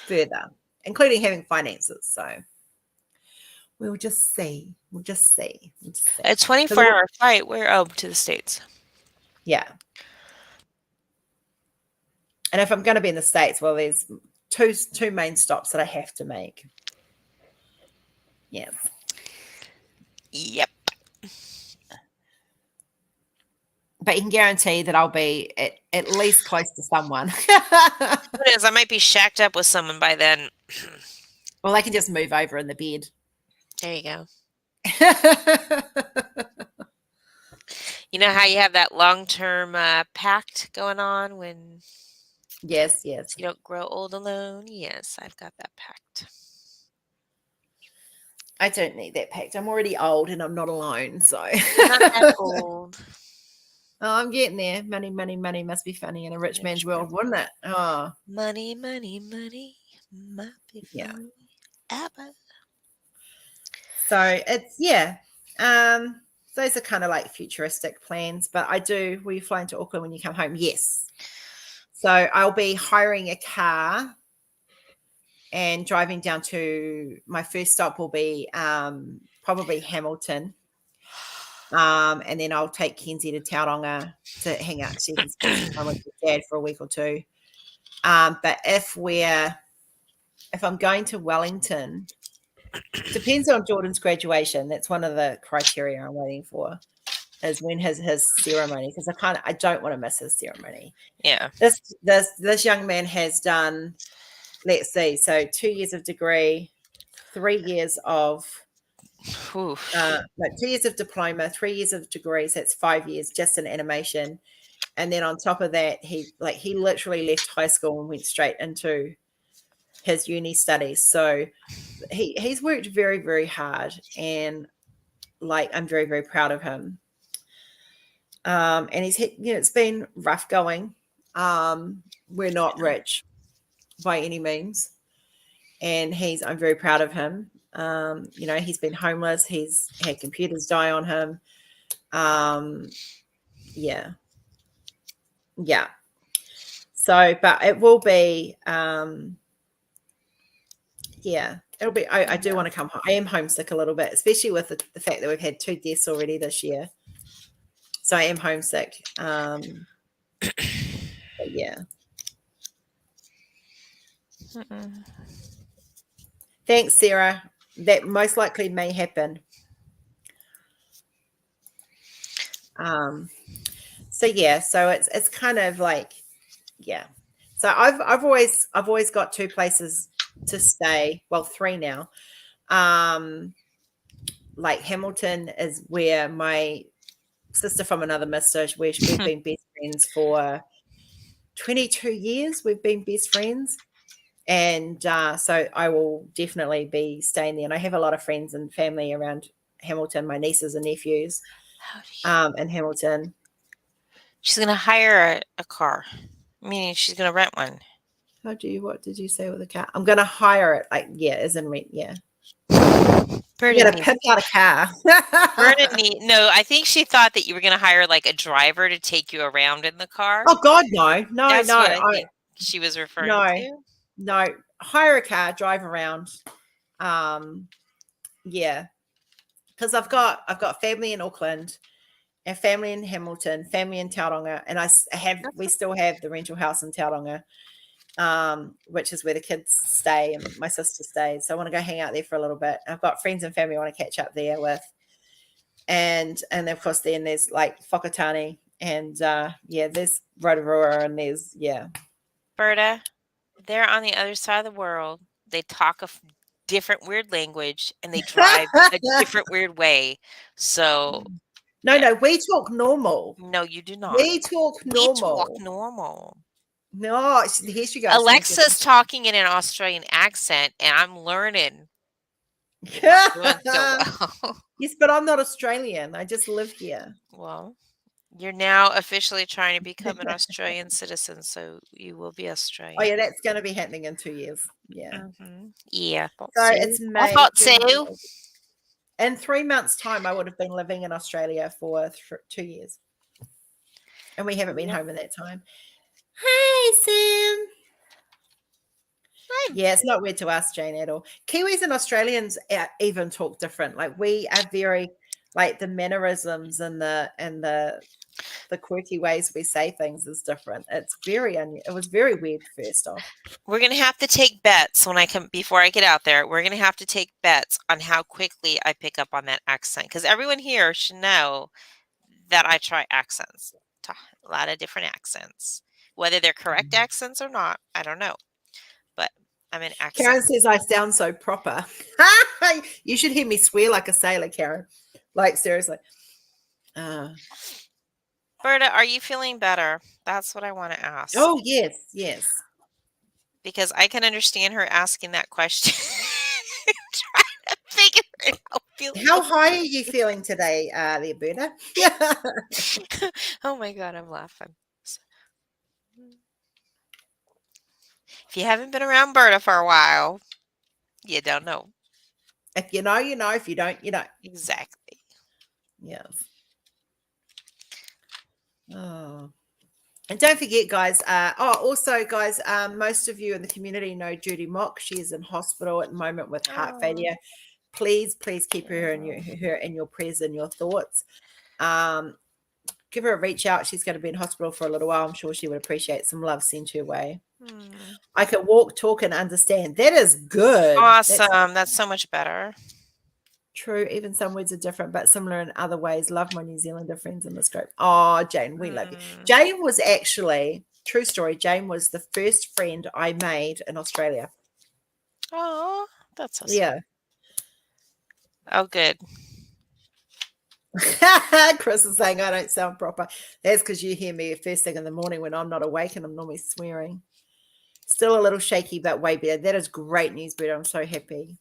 further, including having finances. So we'll just see. We'll just see. A 24-hour flight. Where? To the States. Yeah. And if I'm going to be in the States, well, there's two main stops that I have to make. Yes. Yep. But you can guarantee that I'll be at least close to someone. It is. I might be shacked up with someone by then. Well, they can just move over in the bed. There you go. You know how you have that long-term pact going on when Yes. you don't grow old alone? Yes, I've got that pact. I don't need that pact. I'm already old and I'm not alone. So Not that old. Oh, I'm getting there. Money must be funny in a rich man's world, wouldn't it? Oh, money might be funny. Abba. So it's those are kind of like futuristic plans. But will you fly into Auckland when you come home? Yes. So I'll be hiring a car and driving down to my first stop will be probably Hamilton. And then I'll take Kenzie to Tauranga to hang out so you can spend some time with your dad for a week or two. But if I'm going to Wellington, depends on Jordan's graduation. That's one of the criteria I'm waiting for, is when his ceremony, because I don't want to miss his ceremony. Yeah. This young man has done, let's see, so 2 years of degree, 3 years of 2 years of diploma, 3 years of degrees. That's 5 years just in animation. And then on top of that, he literally left high school and went straight into his uni studies. So he's worked very, very hard, and I'm very, very proud of him. And it's been rough going. We're not rich by any means, and I'm very proud of him. He's been homeless. He's had computers die on him. Yeah. So, but it will be, it'll be, I do want to come home. I am homesick a little bit, especially with the fact that we've had 2 deaths already this year. So I am homesick. But yeah. Thanks, Sarah. That most likely may happen. So it's kind of like, yeah. So I've always got 2 places to stay. Well, 3 now. Like Hamilton is where my sister from another mister, where we've been best friends for 22 years. We've been best friends. And so I will definitely be staying there. And I have a lot of friends and family around Hamilton, my nieces and nephews in Hamilton. She's going to hire a car, meaning she's going to rent one. What did you say with the car? I'm going to hire it. As in rent, yeah. You Berta gotta needs, pimp out a car. Berta need, no, I think she thought that you were gonna hire like a driver to take you around in the car. Oh God, no, no, That's no. what I think she was referring to. No. Hire a car, drive around. Yeah, because I've got family in Auckland and family in Hamilton, family in Tauranga, and we still have the rental house in Tauranga, which is where the kids stay and my sister stays. So I want to go hang out there for a little bit. I've got friends and family I want to catch up there with, and of course then there's like Whakatane and there's Rotorua and there's Berta, they're on the other side of the world. They talk a different weird language and they drive a different weird way. So no, we talk normal. no, you do not. We talk We talk normal. normal. No, here she goes. Alexa's talking in an Australian accent, and I'm learning. You're not doing so well. Yes, but I'm not Australian. I just live here. Well, you're now officially trying to become an Australian citizen, so you will be Australian. Oh yeah, that's going to be happening in 2 years. Yeah. Yeah. So I it's May. I thought June, so. July. In 3 months' time, I would have been living in Australia for 2 years, and we haven't been home in that time. Hey, Sam. Hi. Yeah, it's not weird to us, Jane, at all. Kiwis and Australians even talk different. Like we are very, like the mannerisms and the quirky ways we say things is different. It's it was very weird first off. We're gonna have to take bets before I get out there. We're gonna have to take bets on how quickly I pick up on that accent, because everyone here should know that I try accents, a lot of different accents, whether they're correct accents or not. I don't know, but I'm an accent. Karen says I sound so proper. You should hear me swear like a sailor, Karen. Like seriously. Berta, are you feeling better? That's what I want to ask. Oh yes. Because I can understand her asking that question. Trying to figure it out. How high are you feeling today, there, Berta? Oh my God, I'm laughing. If you haven't been around Berta for a while, you don't know. If you know, you know. If you don't, you don't. Exactly. Yes. Oh. And don't forget, guys. Also, guys, most of you in the community know Judy Mock. She is in hospital at the moment with heart failure. Please keep her in your prayers and your thoughts. Give her a reach out. She's going to be in hospital for a little while. I'm sure she would appreciate some love sent her way. I can walk, talk, and understand. That is good. Awesome. That's so much better. True. Even some words are different, but similar in other ways. Love my New Zealander friends in this group. Oh, Jane, we love you. Jane was actually, true story, Jane was the first friend I made in Australia. Oh, that's awesome. Yeah. Oh, good. Chris is saying I don't sound proper. That's because you hear me first thing in the morning when I'm not awake and I'm normally swearing. Still a little shaky, but way better. That is great news, Brett. I'm so happy.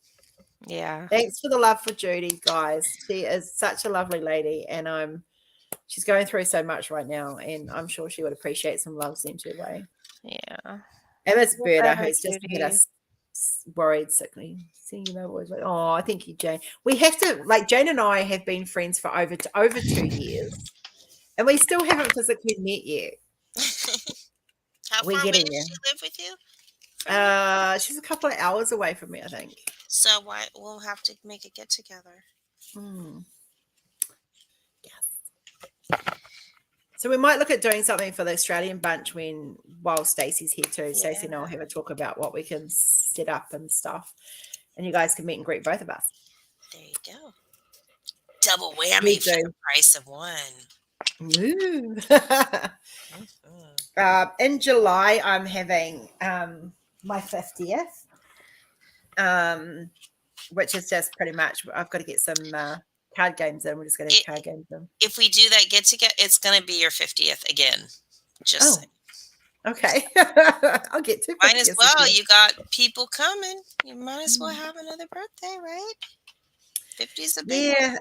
Yeah. Thanks for the love for Judy, guys. She is such a lovely lady, and she's going through so much right now, and I'm sure she would appreciate some love sent her way. Yeah. And it's Berta who's just made us worried sickly. See, you know, always like, oh, thank you, Jane. We have to, like, Jane and I have been friends for over 2 years, and we still haven't physically met yet. How far away does she live with you? She's a couple of hours away from me, I think. So we'll have to make a get together. Yes. So we might look at doing something for the Australian bunch while Stacey's here too. Yeah. Stacey and I will have a talk about what we can set up and stuff, and you guys can meet and greet both of us. There you go. Double whammy for the price of one. Ooh. In July, I'm having my 50th, which is just pretty much, I've got to get some card games in. We're just going to have card games in. If we do that get together, it's going to be your 50th again. Just saying. Okay. I'll get to might as well. You got people coming. You might as well have another birthday, right? 50's a big one.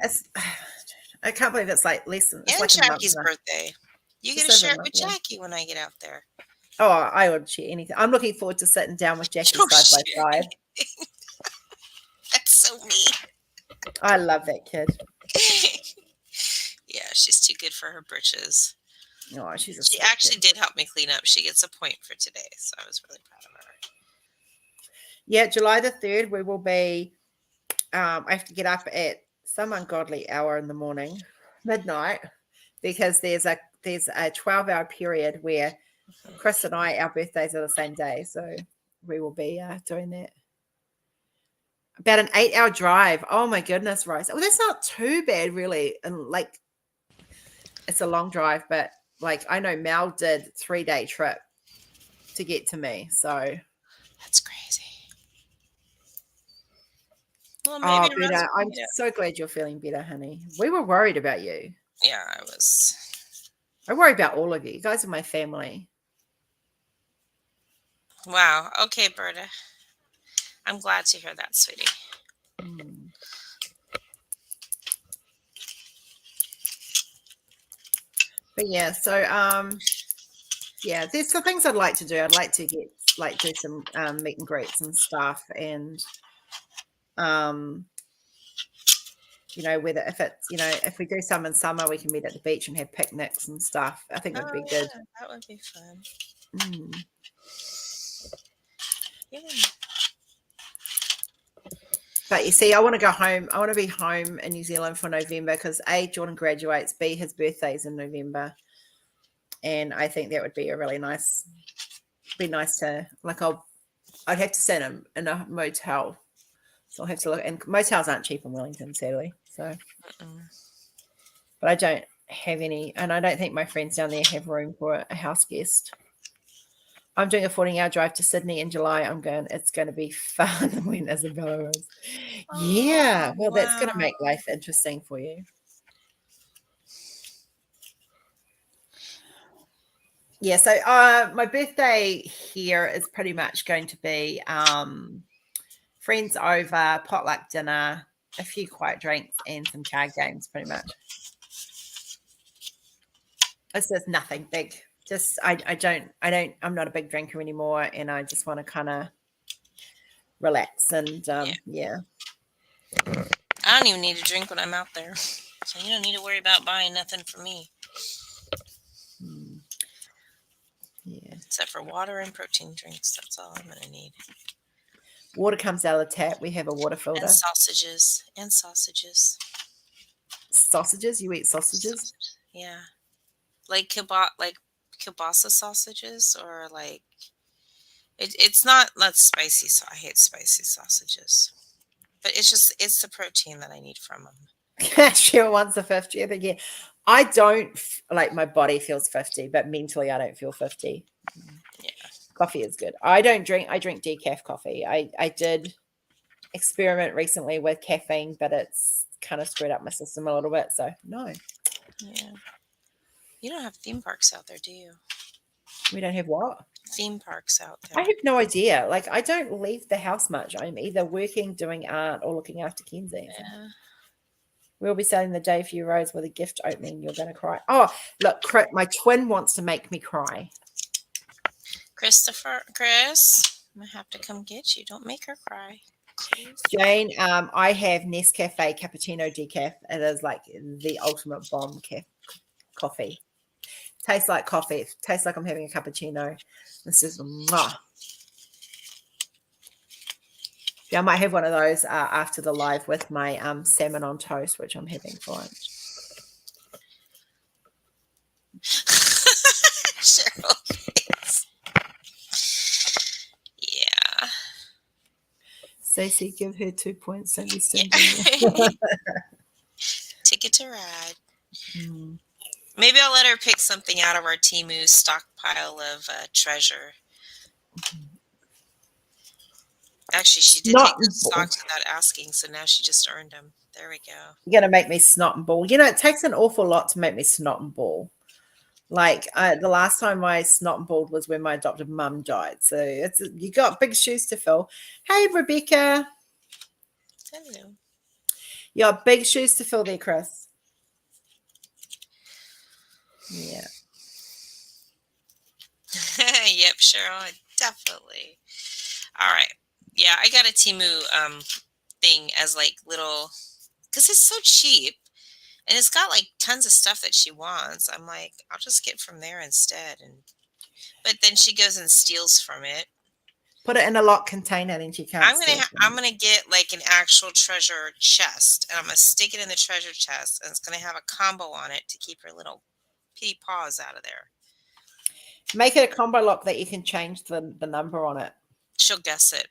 I can't believe it's like less than. And like Jackie's birthday. You get to share it with Jackie when I get out there. Oh, I would share anything. I'm looking forward to sitting down with Jackie side by side. That's so mean. I love that kid. Yeah, she's too good for her britches. Oh, she's a She sweet actually kid. did help me clean up. She gets a point for today, so I was really proud of her. Yeah, July the 3rd, we will be, I have to get up at some ungodly hour in the morning, midnight, because there's a 12-hour period where Chris and I, our birthdays are the same day. So we will be doing that. About an 8-hour drive. Oh my goodness, Rose. Well, that's not too bad, really. And like, it's a long drive, but like, I know Mel did 3-day trip to get to me. So, That's crazy. Well, oh, maybe better. I'm so glad you're feeling better, honey. We were worried about you. Yeah, I was. I worry about all of you. You guys are my family. Wow. Okay, Berta. I'm glad to hear that, sweetie. Mm. But yeah, so yeah, there's some things I'd like to do. I'd like to do some meet and greets and stuff, and whether if we do some in summer, we can meet at the beach and have picnics and stuff. I think it would be good. Yeah, that would be fun. Mm. Yeah. But you see, I want to go home. I want to be home in New Zealand for November because A, Jordan graduates, B, his birthday's in November. And I think that would be a really nice, be nice to, like, I'd have to send him in a motel. So I'll have to look, and motels aren't cheap in Wellington, sadly. So, but I don't have any, and I don't think my friends down there have room for a house guest. I'm doing a 14-hour drive to Sydney in July. It's going to be fun when Isabella was. Yeah, well, that's going to make life interesting for you. Yeah, so my birthday here is pretty much going to be friends over, potluck dinner, a few quiet drinks, and some card games, pretty much. It's just nothing big. Just I'm not a big drinker anymore, and I just want to kind of relax and yeah. I don't even need to drink when I'm out there, so you don't need to worry about buying nothing for me. Yeah. Except for water and protein drinks. That's all I'm gonna need. Water comes out of the tap. We have a water filter. And sausages. Sausages? You eat sausages? Yeah. Like kielbasa sausages, or like it's not spicy. So I hate spicy sausages, but it's the protein that I need from them. She wants a 50. I think, yeah. I don't like, my body feels 50, but mentally I don't feel 50. Yeah. Coffee is good. I drink decaf coffee. I did experiment recently with caffeine, but it's kind of screwed up my system a little bit. So no. Yeah. You don't have theme parks out there, do you? We don't have what? Theme parks out there. I have no idea. Like, I don't leave the house much. I'm either working, doing art, or looking after Kenzie. Yeah. We'll be starting the day for you, Rose, with a gift opening. You're going to cry. Oh, look, my twin wants to make me cry. Chris, I have to come get you. Don't make her cry. Please. Jane, I have Nescafe cappuccino decaf. It is like the ultimate bomb coffee. Tastes like coffee. It tastes like I'm having a cappuccino. This is mwah. Yeah, I might have one of those after the live with my salmon on toast, which I'm having for lunch. Cheryl. Yeah. Stacey, give her 2 points. Don't be stingy. Ticket to ride. Maybe I'll let her pick something out of our Temu stockpile of treasure. Actually, she did take the stocks without asking, so now she just earned them. There we go. You're going to make me snot and ball. It takes an awful lot to make me snot and ball. Like, the last time I snot and balled was when my adopted mum died. So you got big shoes to fill. Hey, Rebecca. Hello. You got big shoes to fill there, Chris. Yeah. Yep, Cheryl, definitely. All right. Yeah, I got a Temu something as like little, because it's so cheap. And it's got like tons of stuff that she wants. I'm like, I'll just get from there instead. But then she goes and steals from it. Put it in a locked container, then she can't steal from I'm it. gonna get like an actual treasure chest, and I'm gonna stick it in the treasure chest, and it's gonna have a combo on it to keep her little pitty paws out of there. Make it a combo lock that you can change the number on it. She'll guess it.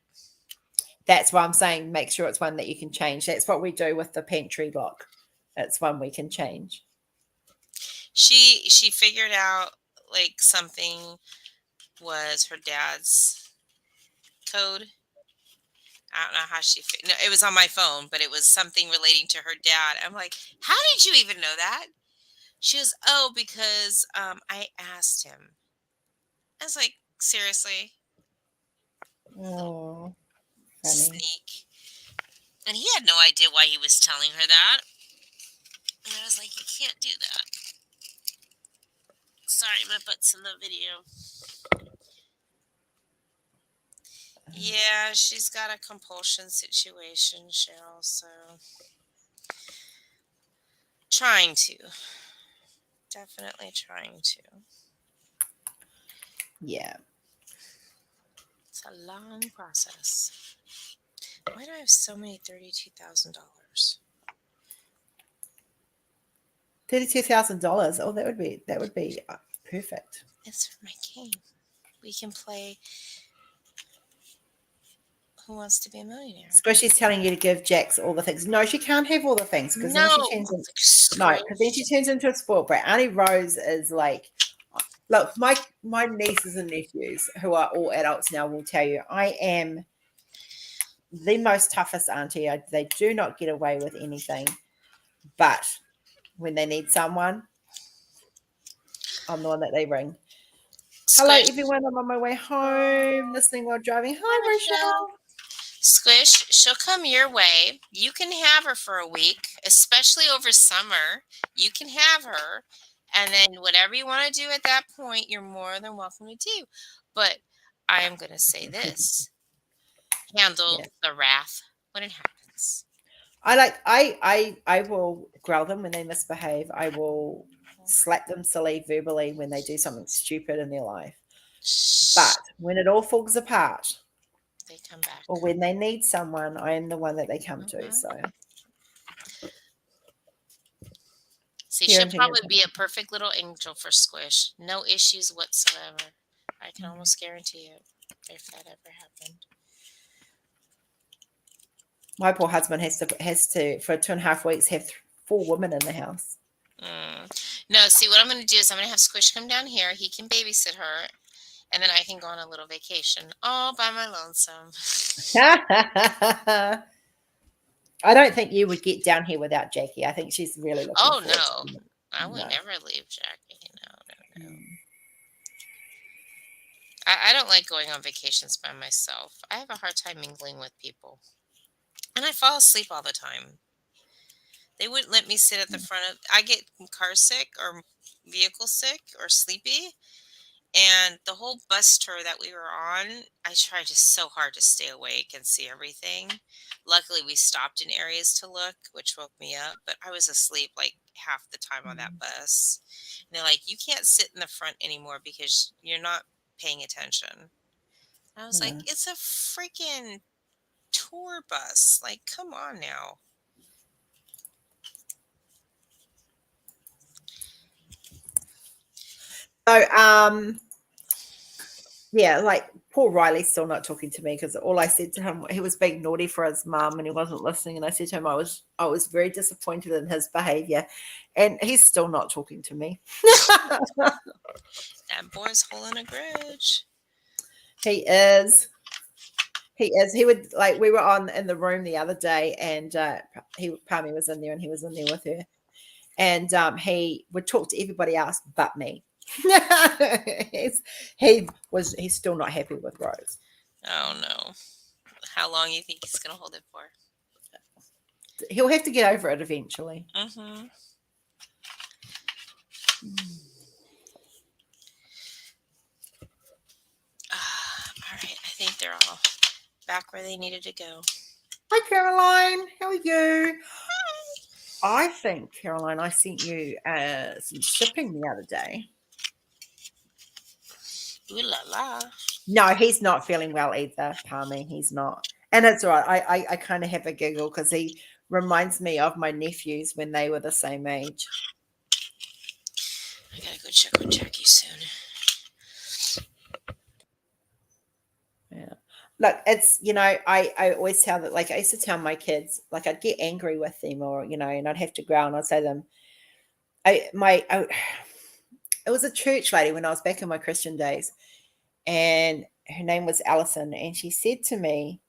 That's why I'm saying make sure it's one that you can change. That's what we do with the pantry lock. It's one we can change. She figured out like something was her dad's code. I don't know how no, it was on my phone, but it was something relating to her dad. I'm like, how did you even know that? She goes, oh, because I asked him. I was like, seriously? Oh, funny. Sneak. And he had no idea why he was telling her that. And I was like, you can't do that. Sorry, my butt's in the video. Yeah, she's got a compulsion situation, Cheryl, so trying to. Definitely trying to. Yeah. It's a long process. Why do I have so many $32,000? $32,000. Oh, that would be perfect. It's for my game. We can play Who Wants to Be a Millionaire? Squishy's telling you to give Jax all the things. No, she can't have all the things because then she turns into because then she turns into a spoiled brat. Auntie Rose is like, look, my nieces and nephews who are all adults now will tell you I am the most toughest auntie. They do not get away with anything, but when they need someone, I'm the one that they ring. Hello, everyone. I'm on my way home, listening while driving. Hi, Rochelle. Squish, she'll come your way. You can have her for a week, especially over summer. You can have her. And then whatever you want to do at that point, you're more than welcome to do. But I am going to say this. Handle the wrath when it happens. I will growl them when they misbehave. I will slap them silly verbally when they do something stupid in their life. But when it all falls apart, they come back. Or when they need someone, I am the one that they come to. So see, she'll probably be a perfect little angel for Squish. No issues whatsoever. I can almost guarantee it if that ever happened. My poor husband has to for 2.5 weeks have 4 women in the house. No, see, what I'm going to do is I'm going to have Squish come down here. He can babysit her, and then I can go on a little vacation all by my lonesome. I don't think you would get down here without Jackie. I think she's really looking forward to it. I would never leave Jackie. No. I don't like going on vacations by myself. I have a hard time mingling with people. And I fall asleep all the time. They wouldn't let me sit at the front of... I get car sick or vehicle sick or sleepy. And the whole bus tour that we were on, I tried just so hard to stay awake and see everything. Luckily, we stopped in areas to look, which woke me up. But I was asleep like half the time on that bus. And they're like, you can't sit in the front anymore because you're not paying attention. And I was like, it's a freaking tour bus. Like, come on now. So, yeah, like poor Riley's still not talking to me because all I said to him, he was being naughty for his mum and he wasn't listening. And I said to him, I was very disappointed in his behavior, and he's still not talking to me. That boy's holding a grudge. He is. He would, like, we were in the room the other day, and Palmy was in there, and he was in there with her, and he would talk to everybody else but me. He's still not happy with Rose. Oh no. How long do you think he's gonna hold it for? He'll have to get over it eventually. Mm-hmm. All right, I think they're all back where they needed to go. Hi, Caroline. How are you? I think, Caroline, I sent you some shipping the other day. Ooh la la. No, he's not feeling well either, Palmy. He's not. And it's all right. I kind of have a giggle because he reminds me of my nephews when they were the same age. I gotta go check on Jackie soon. Yeah. Look, it's, I always tell that, like, I used to tell my kids, like, I'd get angry with them or, and I'd have to growl and I'd say to them, it was a church lady when I was back in my Christian days, and her name was Alison, and she said to me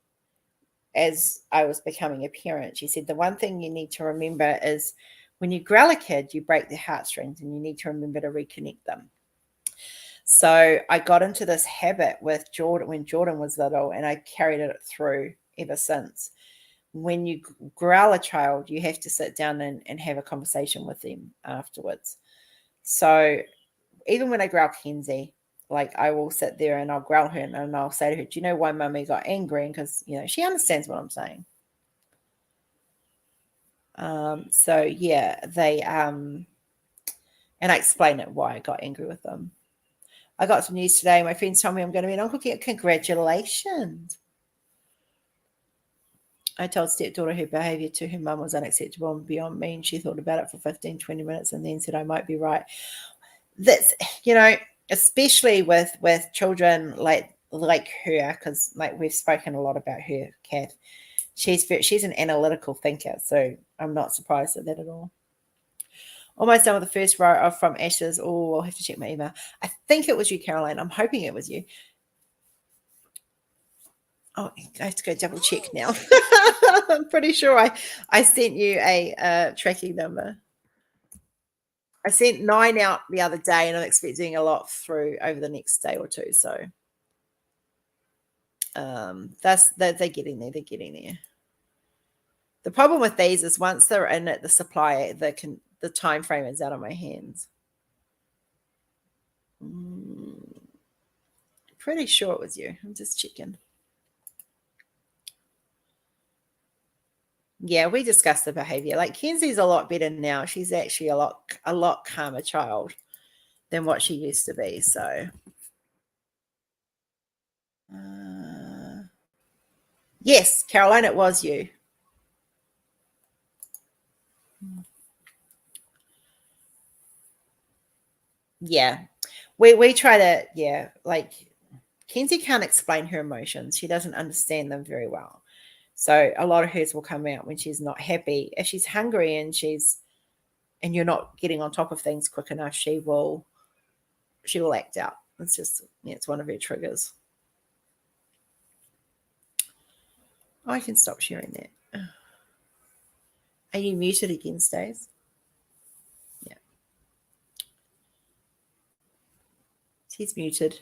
as I was becoming a parent, she said, the one thing you need to remember is when you growl a kid, you break their heartstrings, and you need to remember to reconnect them. So I got into this habit with Jordan when Jordan was little, and I carried it through ever since. When you growl a child, you have to sit down and have a conversation with them afterwards. So even when I growl Kenzie, like, I will sit there and I'll growl her and I'll say to her, do you know why mummy got angry? Because, she understands what I'm saying. So yeah, and I explain it why I got angry with them. I got some news today. My friends told me I'm going to be an uncle. Congratulations. I told stepdaughter her behavior to her mum was unacceptable and beyond me, and she thought about it for 15, 20 minutes and then said I might be right. That's, especially with children like her, because like we've spoken a lot about her, Kath. She's an analytical thinker, so I'm not surprised at that at all. Almost done with the first row of From Ashes. Oh, I'll have to check my email. I think it was you, Caroline. I'm hoping it was you. Oh, I have to go double check now. I'm pretty sure I sent you a tracking number. I sent 9 out the other day, and I'm expecting a lot through over the next day or two. So they're getting there. They're getting there. The problem with these is once they're in at the supplier, the time frame is out of my hands. Pretty sure it was you. I'm just checking. Yeah, we discussed the behavior. Like, Kenzie's a lot better now. She's actually a lot calmer child than what she used to be. So, yes, Caroline, it was you. Yeah, we try to, like, Kenzie can't explain her emotions. She doesn't understand them very well. So a lot of hers will come out when she's not happy. If she's hungry and you're not getting on top of things quick enough, she will act out. It's just, it's one of her triggers. I can stop sharing that. Are you muted again, Stace? Yeah. She's muted.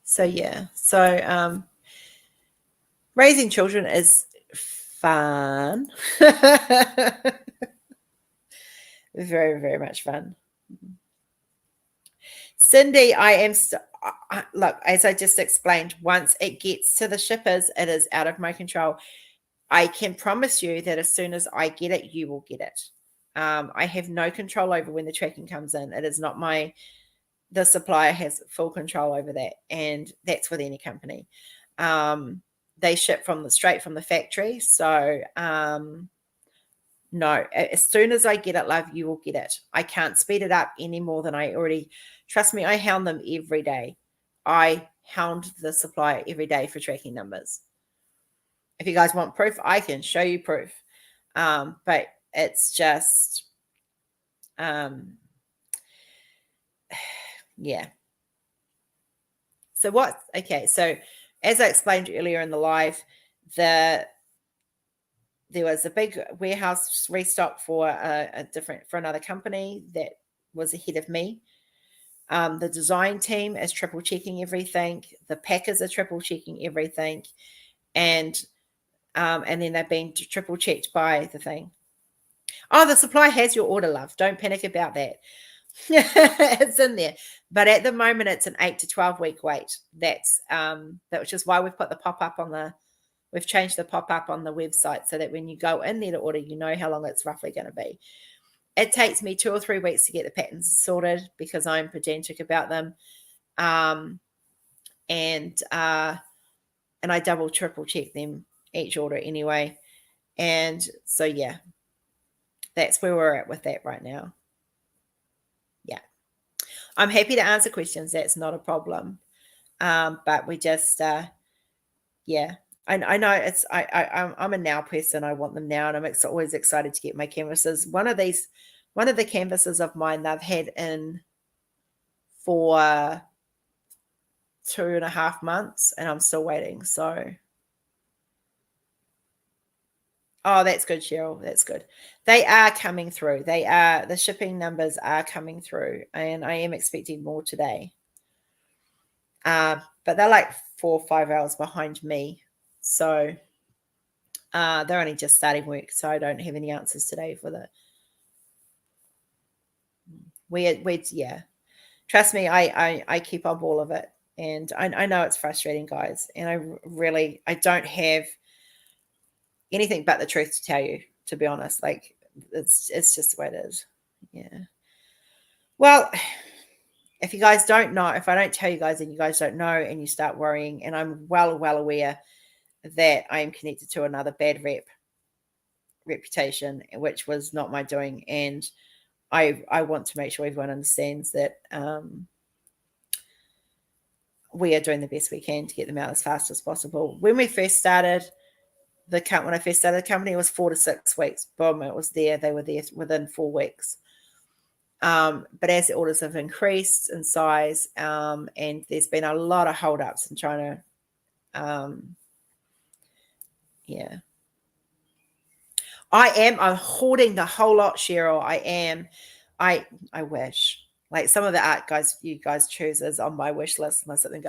So yeah. So raising children is fun. Very, very much fun. Cindy, look, as I just explained, once it gets to the shippers, it is out of my control. I can promise you that as soon as I get it, you will get it. I have no control over when the tracking comes in. It is not the supplier has full control over that, and that's with any company. They ship straight from the factory. So no, as soon as I get it, love, you will get it. I can't speed it up any more than I already. Trust me, I hound them every day. I hound the supplier every day for tracking numbers. If you guys want proof, I can show you proof. But it's just, yeah. So so as I explained earlier in the live, there was a big warehouse restock for another company that was ahead of me. The design team is triple checking everything. The packers are triple checking everything, and then they've been triple checked by the thing. Oh, the supply has your order, love. Don't panic about that. It's in there. But at the moment, it's an 8 to 12 week wait. Which is why we've put the pop-up we've changed the pop-up on the website so that when you go in there to order, you know how long it's roughly going to be. It takes me 2 or 3 weeks to get the patterns sorted because I'm pedantic about them. And I double, triple check them each order anyway. And so, yeah, that's where we're at with that right now. Yeah. I'm happy to answer questions. That's not a problem. But we just, yeah, I know I'm a now person. I want them now. And I'm always excited to get my canvases. One of the canvases of mine they've had in for 2.5 months and I'm still waiting. So, oh, that's good, Cheryl. That's good. They are coming through. The shipping numbers are coming through, and I am expecting more today. But they're like 4 or 5 hours behind me. So they're only just starting work, so I don't have any answers today for that. Yeah. Trust me, I keep up all of it. And I know it's frustrating, guys. And I don't have anything but the truth to tell you, to be honest. Like, it's just the way it is. Yeah. Well, if you guys don't know, if I don't tell you guys and you guys don't know and you start worrying, and I'm well aware that I am connected to another bad reputation, which was not my doing. And I want to make sure everyone understands that we are doing the best we can to get them out as fast as possible. When I first started the company, it was 4 to 6 weeks. Boom, it was there. They were there within 4 weeks. But as the orders have increased in size, and there's been a lot of holdups in trying to, yeah. I'm hoarding the whole lot, Cheryl. I am. I wish. Like, some of the art guys, you guys choose is on my wish list, and I sit there and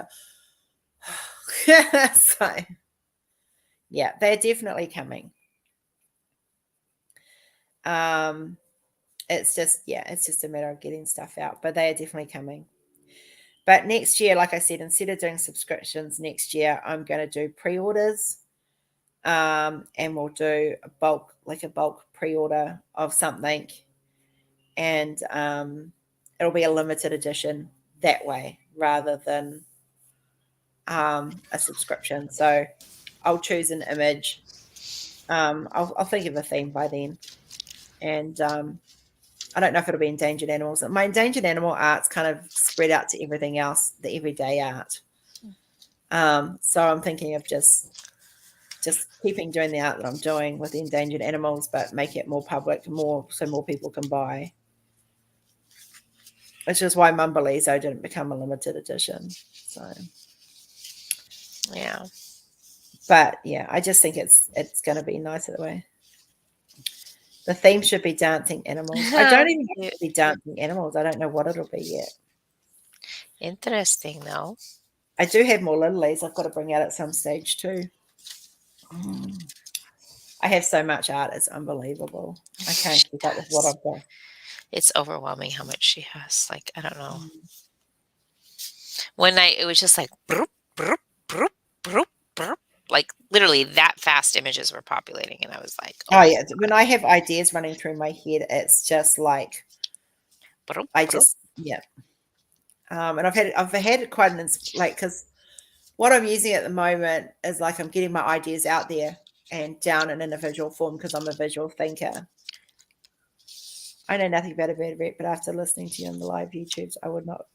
go, so yeah, they're definitely coming. It's just a matter of getting stuff out, but they are definitely coming. But next year, like I said, instead of doing subscriptions next year, I'm going to do pre-orders, and we'll do a bulk pre-order of something, and it'll be a limited edition that way rather than a subscription. So I'll choose an image. I'll think of a theme by then, and I don't know if it'll be endangered animals. My endangered animal art's kind of spread out to everything else, the everyday art. So I'm thinking of just keeping doing the art that I'm doing with the endangered animals, but make it more public, so more people can buy. Which is why Mumbleezo didn't become a limited edition. So Yeah. But yeah, I just think it's going to be nicer that way. The theme should be dancing animals. I don't even think it'll be dancing animals. I don't know what it'll be yet. Interesting, though. I do have more lilies I've got to bring out at some stage too. I have so much art, it's unbelievable. I can't keep up with what I've got. It's overwhelming how much she has. Like, I don't know. One night it was just like broop, broop, broop, broop, broop. Like, literally that fast images were populating, and I was like, oh yeah. When I have ideas running through my head, it's just like broop, I broop. just yeah. And I've had quite an because what I'm using at the moment is like I'm getting my ideas out there and down in individual form because I'm a visual thinker. I know nothing about a bad rep, but after listening to you on the live YouTubes, I would not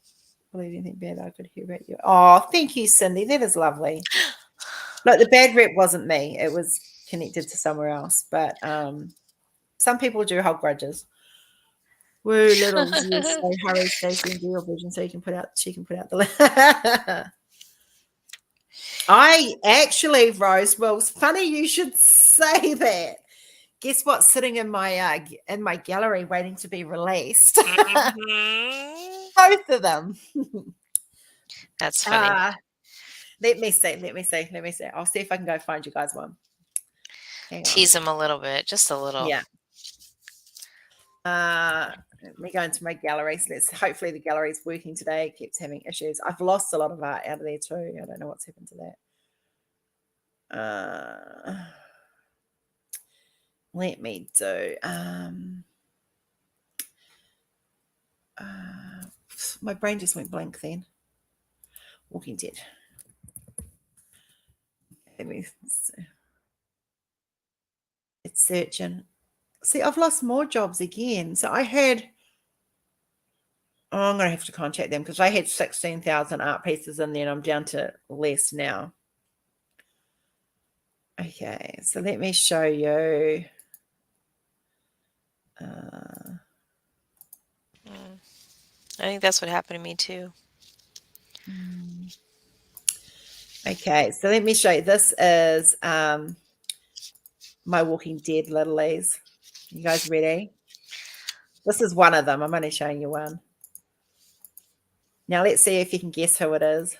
believe anything bad I could hear about you. Oh, thank you, Cindy. That is lovely. Look, the bad rep wasn't me. It was connected to somewhere else. But some people do hold grudges. Woo, little yes, so hurry, Stacey, and do your vision so she can put out the I actually, Rose, well, it's funny you should say that. Guess what's sitting in my gallery waiting to be released? Both of them. That's funny. Let me see. I'll see if I can go find you guys one. Tease them a little bit, just a little. Yeah. Let me go into my galleries. Hopefully the gallery's working today. It keeps having issues. I've lost a lot of art out of there too. I don't know what's happened to that. Let me do my brain just went blank then. Walking Dead. Let me see. It's searching. See, I've lost more jobs again. So I had, I'm going to have to contact them because I had 16,000 art pieces in there and I'm down to less now. Okay, so let me show you. I think that's what happened to me too. Okay, so let me show you. This is my Walking Dead Littlies. You guys ready? This is one of them. I'm only showing you one. Now let's see if you can guess who it is.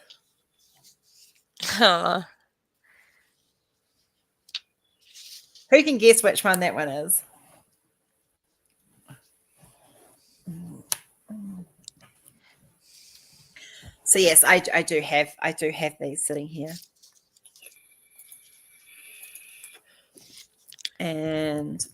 Who can guess which one that one is? So yes, I do have these sitting here. And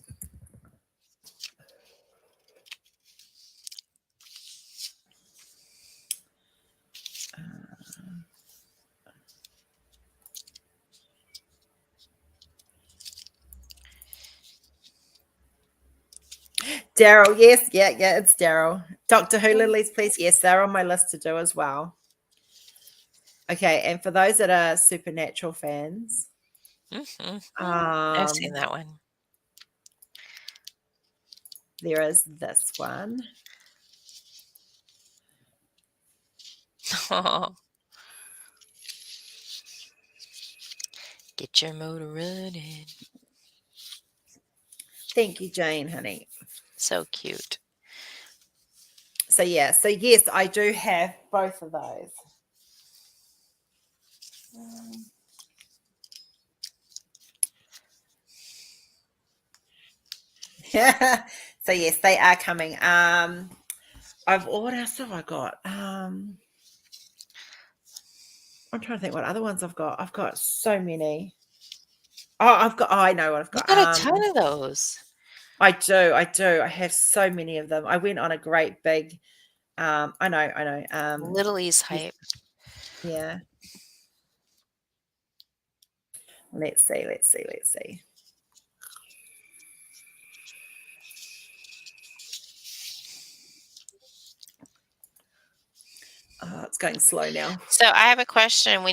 Daryl, yes, yeah, it's Daryl. Doctor Who Littlies, please. Yes, they're on my list to do as well. Okay, and for those that are Supernatural fans, I've seen that one. there is this one. Get your motor running. Thank you, Jane, honey. So cute. So yeah, so yes, I do have both of those. So yes, they are coming. What else have I got? I'm trying to think what other ones I've got. I've got so many. I know what I've You got. got a ton of those. I do. I have so many of them. I went on a great big I know. Littlies hype. Yeah. Let's see. It's going slow now. So I have a question.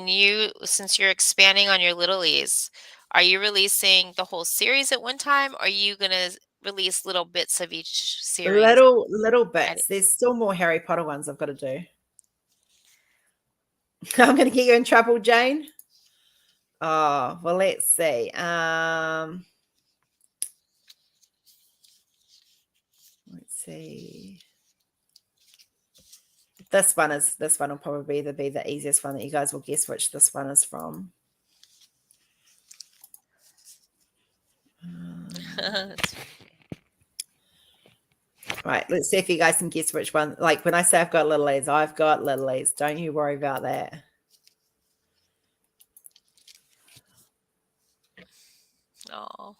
Since you're expanding on your Littlies, are you releasing the whole series at one time? Or are you going to release little bits of each series? Little bits. There's still more Harry Potter ones I've got to do. I'm going to get you in trouble, Jane. Oh, well, let's see. Let's see. This one will probably be the easiest one that you guys will guess which this one is from. Right, let's see if you guys can guess which one. Like when I say I've got Littlies. Don't you worry about that. Oh.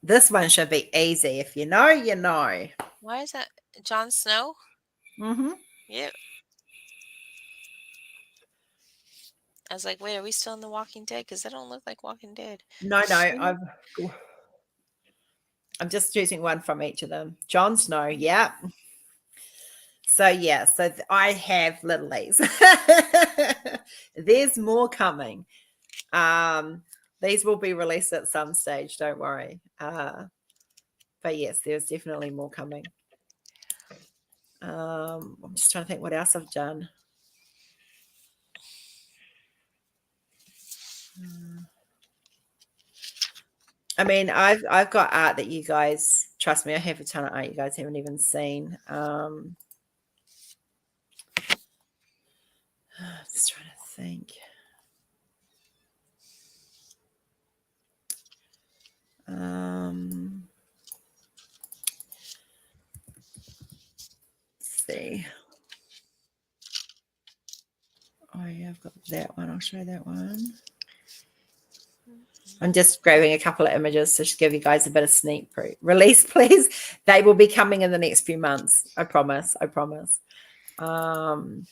This one should be easy. If you know, you know. Why is that? Jon Snow? Mm-hmm. Yeah. I was like, wait, are we still in The Walking Dead? Because that don't look like Walking Dead. No, I'm just choosing one from each of them. Jon Snow, yeah. So yeah, I have Littlies. There's more coming. These will be released at some stage, don't worry. But yes, there's definitely more coming. I'm just trying to think what else I've done. I mean, I've got art that you guys, trust me, I have a ton of art you guys haven't even seen. Just trying to think. see. Oh yeah, I've got that one. I'll show that one. I'm just grabbing a couple of images to just give you guys a bit of sneak release, please. They will be coming in the next few months. I promise. I promise. That's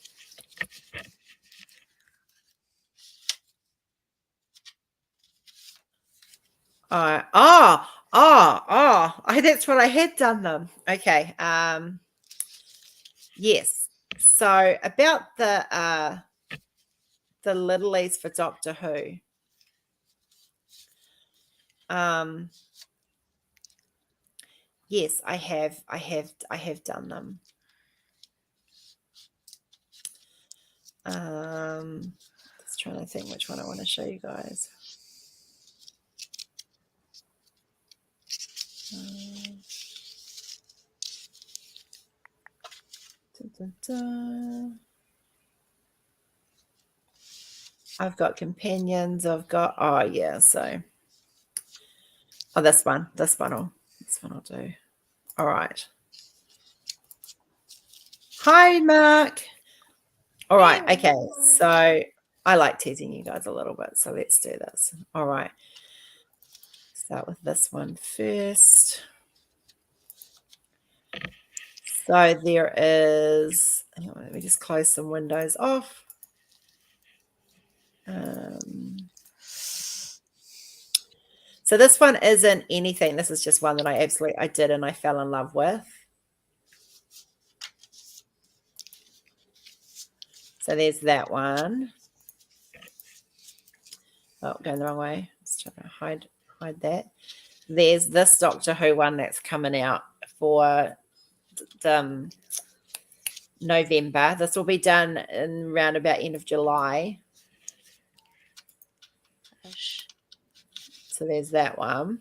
what I had done them. Okay. Yes. So about the Littlies for Doctor Who. Yes, I have done them. Just trying to think which one I want to show you guys. I've got companions. I've got this one I'll do. All right. Hi, Mark. All right. Okay. So I like teasing you guys a little bit. So let's do this. All right. Start with this one first. So there is, hang on, let me just close some windows off. So this one isn't anything. This is just one that I did and I fell in love with. So there's that one. Oh, going the wrong way. Let's try to hide that. There's this Doctor Who one that's coming out for November. This will be done in around about end of July. So there's that one.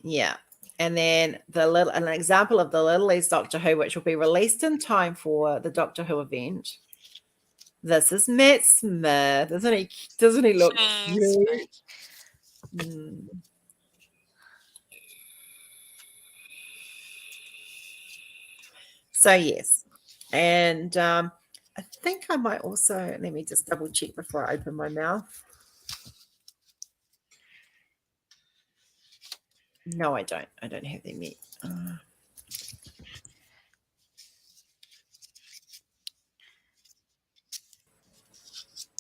Yeah. And then an example of the Littlies Doctor Who, which will be released in time for the Doctor Who event. This is Matt Smith. Doesn't he look cute? So yes. And I think I might also, let me just double check before I open my mouth. No, I don't. I don't have them yet.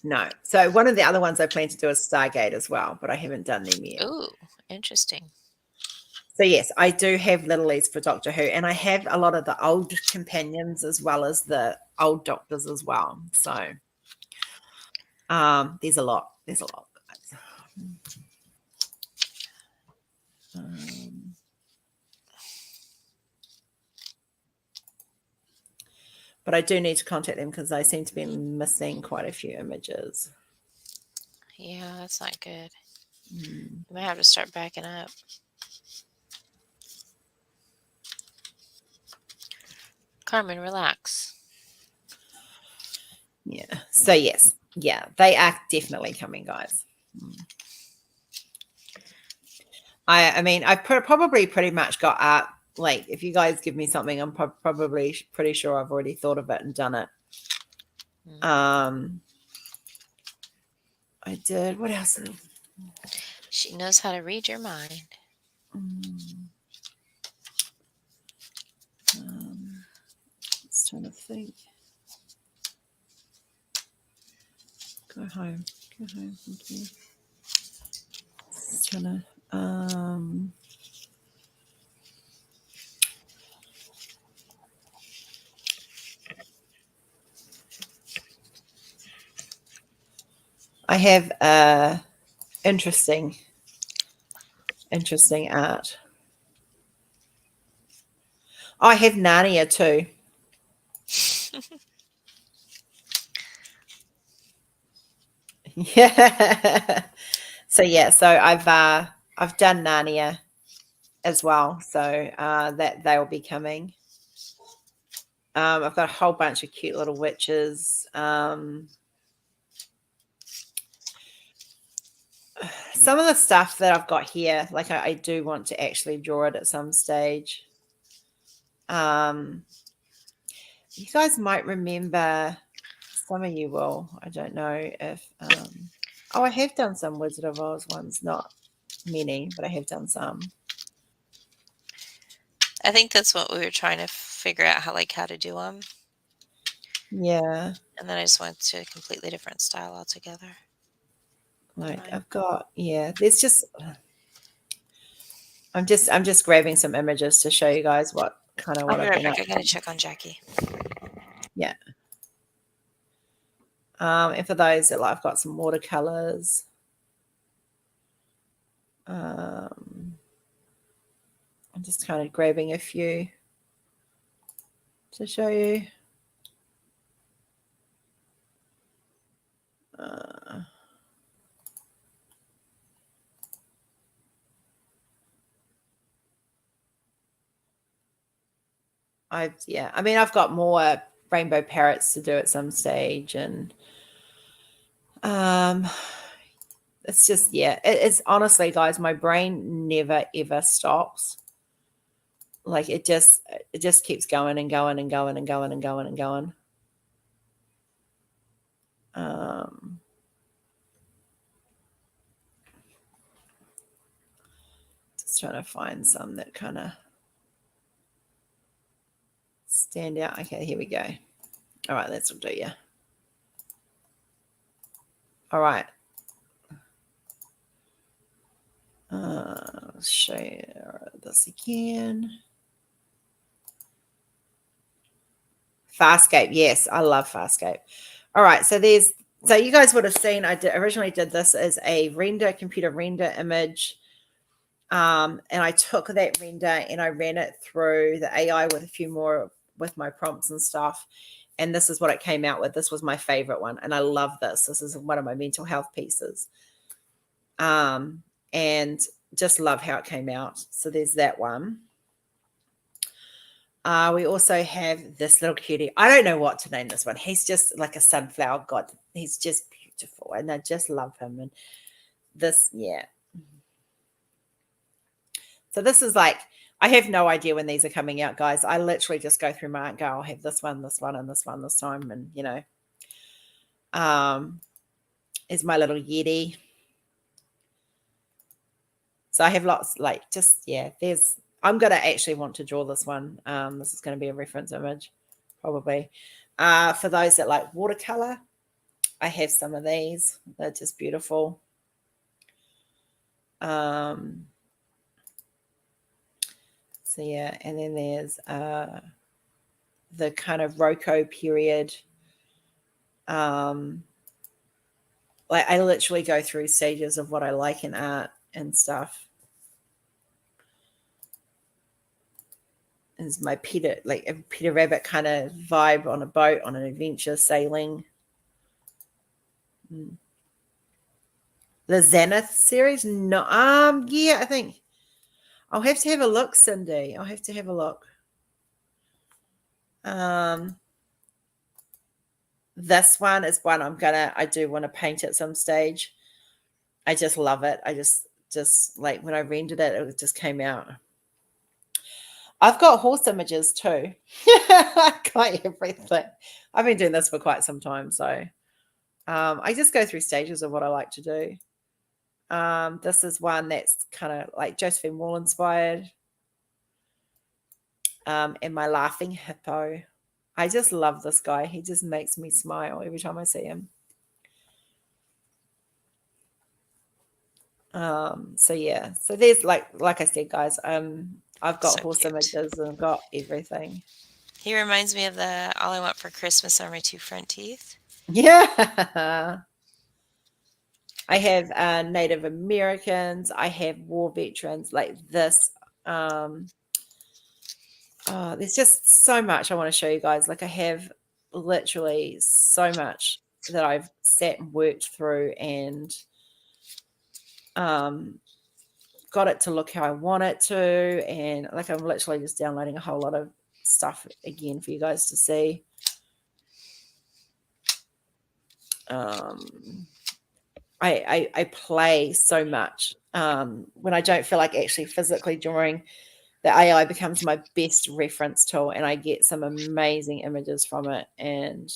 No. So one of the other ones I plan to do is Stargate as well, but I haven't done them yet. Ooh, interesting. So yes, I do have Littlies for Doctor Who, and I have a lot of the old companions as well as the old doctors as well. So there's a lot. There's a lot, guys. But I do need to contact them because I seem to be missing quite a few images. Yeah, that's not good. You might have to start backing up. Carmen, relax. Yeah. So yes. Yeah, they are definitely coming, guys. I mean, I've probably pretty much got art. Like, if you guys give me something, I'm probably pretty sure I've already thought of it and done it. I did. What else? She knows how to read your mind. Just trying to think. Go home. Go home. Thank you. Just trying to. I have interesting art. Oh, I have Narnia too. Yeah. So I've done Narnia as well. So that they'll be coming. I've got a whole bunch of cute little witches. Some of the stuff that I've got here, like I do want to actually draw it at some stage. You guys might remember, some of you will. I don't know if. I have done some Wizard of Oz ones, not many, but I have done some. I think that's what we were trying to figure out how to do them. Yeah. And then I just went to a completely different style altogether. Like Right. I've got, there's just, I'm just grabbing some images to show you guys what I'll I've be right been back. up I gotta to. check on Jackie. Yeah. And for those that I've got some watercolors. I'm just kind of grabbing a few to show you. I've got more rainbow parrots to do at some stage, and it's just it's honestly, guys, my brain never ever stops. Like it just keeps going and going and going and going and going and going. Just trying to find some that kind of stand out. Okay, here we go. All right, that's will do you. All right. Share this again. Farscape. Yes, I love Farscape. All right, so you guys would have seen I originally did this as a computer render image. And I took that render and I ran it through the AI with a few more with my prompts and stuff. And this is what it came out with. This was my favorite one. And I love this. This is one of my mental health pieces. And just love how it came out. So there's that one. We also have this little cutie. I don't know what to name this one. He's just like a sunflower god. He's just beautiful. And I just love him. And this, So this is like, I have no idea when these are coming out, guys. I literally just go through my and go, I'll have this one, and this one this time. And, is my little Yeti. So I have lots I'm going to actually want to draw this one. This is going to be a reference image, probably. For those that like watercolor, I have some of these. They're just beautiful. So yeah, and then there's the kind of Rococo period. Like I literally go through stages of what I like in art and stuff. Is my Peter Rabbit kind of vibe on a boat on an adventure sailing. The Zenith series? No, I think I'll have to have a look, Cindy. I'll have to have a look. This one is one I do want to paint at some stage. I just love it. I just like when I rendered it, it just came out. I've got horse images too. I got everything. I've been doing this for quite some time, so I just go through stages of what I like to do. This is one that's kind of like Josephine Wall inspired. And my laughing hippo. I just love this guy. He just makes me smile every time I see him. So yeah. So there's like I said, guys, I've got So horse cute. images and I've got everything. He reminds me of the All I Want for Christmas Are My Two Front Teeth. Yeah. I have Native Americans. I have war veterans like this. There's just so much I want to show you guys. Like I have literally so much that I've sat and worked through and got it to look how I want it to. And like I'm literally just downloading a whole lot of stuff again for you guys to see. I play so much when I don't feel like actually physically drawing. the AI becomes my best reference tool, and I get some amazing images from it. And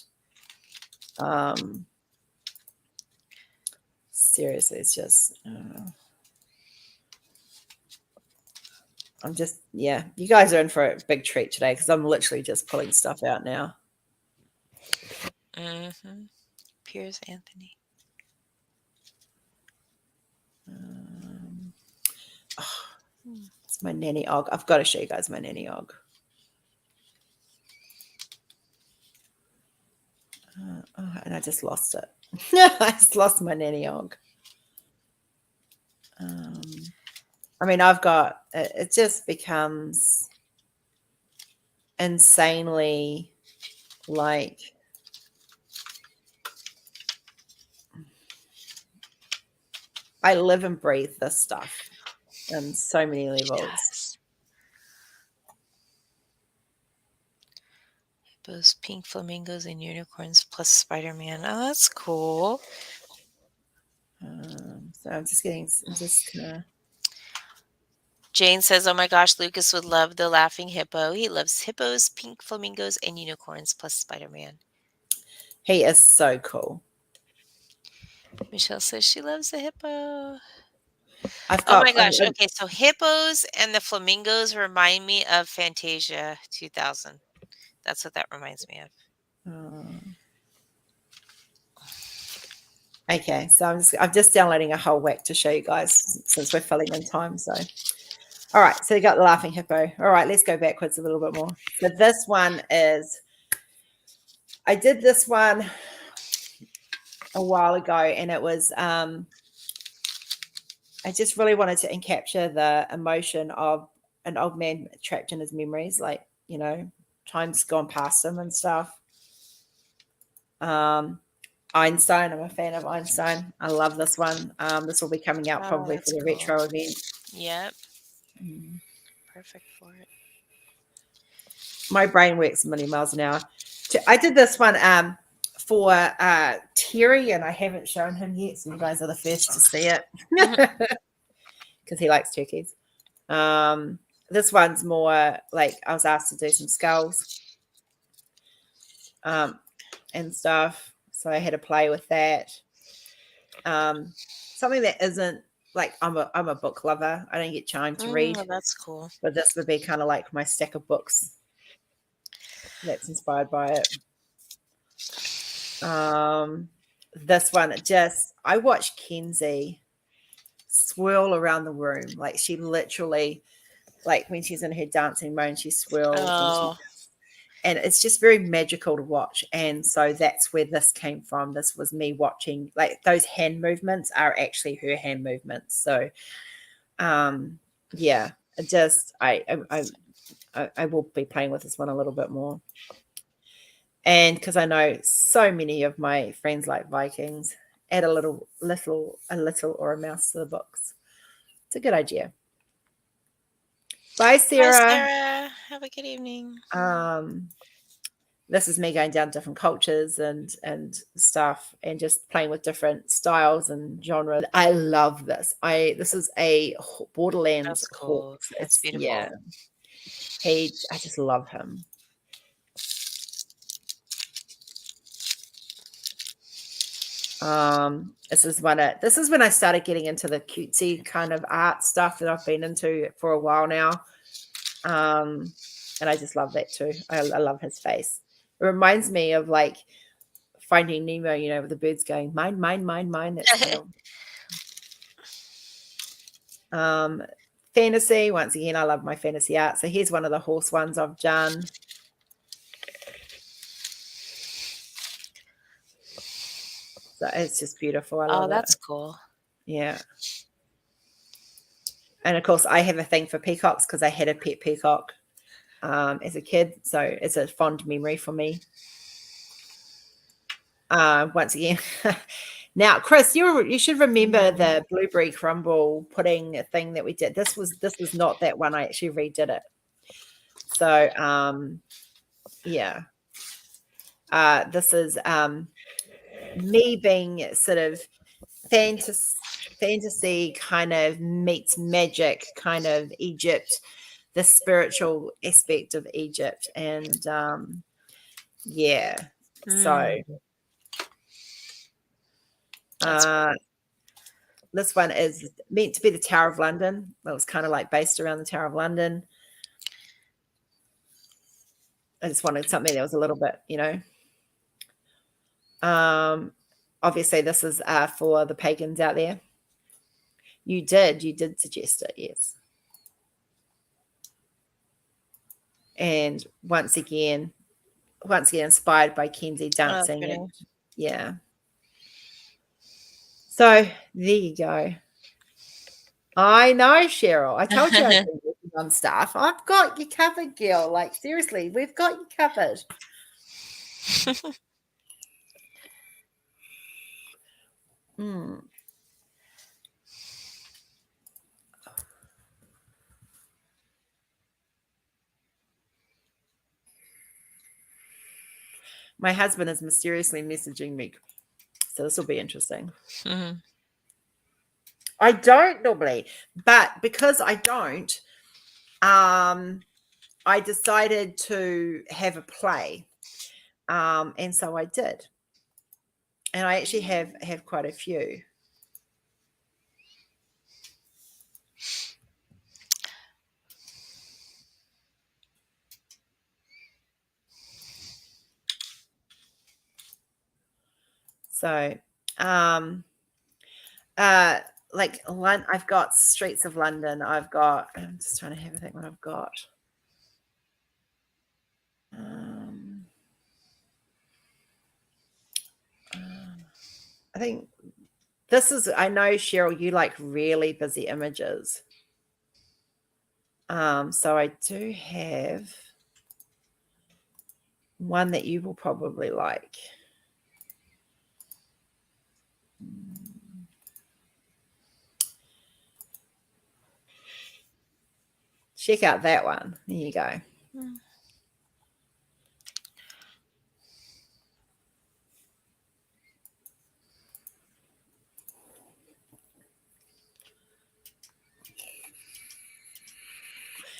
seriously, it's just I'm just, yeah, you guys are in for a big treat today because I'm literally just pulling stuff out now. Piers Anthony. It's my nanny og. I've got to show you guys my nanny og. And I just lost it. I just lost my nanny og. I mean, I've got it just becomes insanely like I live and breathe this stuff on so many levels. Yes. Hippos, pink flamingos, and unicorns plus Spider-Man. Oh, that's cool. So I'm just gonna. Jane says, "Oh my gosh, Lucas would love the laughing hippo. He loves hippos, pink flamingos, and unicorns plus Spider-Man." He is so cool. Michelle says she loves the hippo. I've Oh got. my gosh. Okay, so hippos and the flamingos remind me of Fantasia 2000. That's what that reminds me of. Okay, so I'm just downloading a whole whack to show you guys since we're filling in time. So, all right, so you got the laughing hippo. All right, let's go backwards a little bit more. So this one is, I did this one a while ago, and it was, I just really wanted to capture the emotion of an old man trapped in his memories, like, you know, time's gone past him and stuff. Einstein, I'm a fan of Einstein. I love this one. This will be coming out probably for the retro event. Yep. Perfect for it. My brain works a million miles an hour. I did this one for Terry, and I haven't shown him yet, so you guys are the first to see it because he likes turkeys. This one's more like I was asked to do some skulls and stuff, so I had to play with that. Something that isn't like I'm a book lover. I don't get time to read. Oh, that's cool. But this would be kind of like my stack of books that's inspired by it. This one, I watched Kenzie swirl around the room. Like she literally, like when she's in her dancing mode, she swirls. Oh. And it's just very magical to watch. And so that's where this came from. This was me watching, like those hand movements are actually her hand movements. So, yeah, I will be playing with this one a little bit more. And because I know so many of my friends like Vikings, add a little or a mouse to the books. It's a good idea. Bye, Sarah. Bye, Sarah. Have a good evening. This is me going down different cultures and stuff and just playing with different styles and genres. I love this. This is a Borderlands. That's cool. Hawk. It's beautiful. Yeah. I just love him. This is when I started getting into the cutesy kind of art stuff that I've been into for a while now. And I just love that too. I love his face. It reminds me of like Finding Nemo, you know, with the birds going, mine, mine, mine, mine. That's fantasy. Once again, I love my fantasy art. So here's one of the horse ones I've done. So it's just beautiful. I love it. That's cool. Yeah. And of course, I have a thing for peacocks because I had a pet peacock as a kid. So it's a fond memory for me. Once again. Now, Chris, you should remember the blueberry crumble pudding thing that we did. This was not that one. I actually redid it. So, yeah. This is me being sort of fantasy kind of meets magic kind of Egypt the spiritual aspect of Egypt. And yeah, so this one is meant to be the Tower of London. It was kind of like based around the Tower of London. I just wanted something that was a little bit, obviously this is for the pagans out there. You did suggest it, yes. And once again inspired by Kenzie dancing. And, yeah. So there you go. I know, Cheryl. I told you I've been working on stuff. I've got you covered, girl. Like, seriously, we've got you covered. My husband is mysteriously messaging me. So this will be interesting. I don't normally, but because I don't, I decided to have a play. And so I did. And I actually have quite a few. So, like I've got Streets of London. I'm just trying to have a think what I've got. I think this is, I know, Cheryl, you like really busy images. So I do have one that you will probably like. Check out that one. There you go.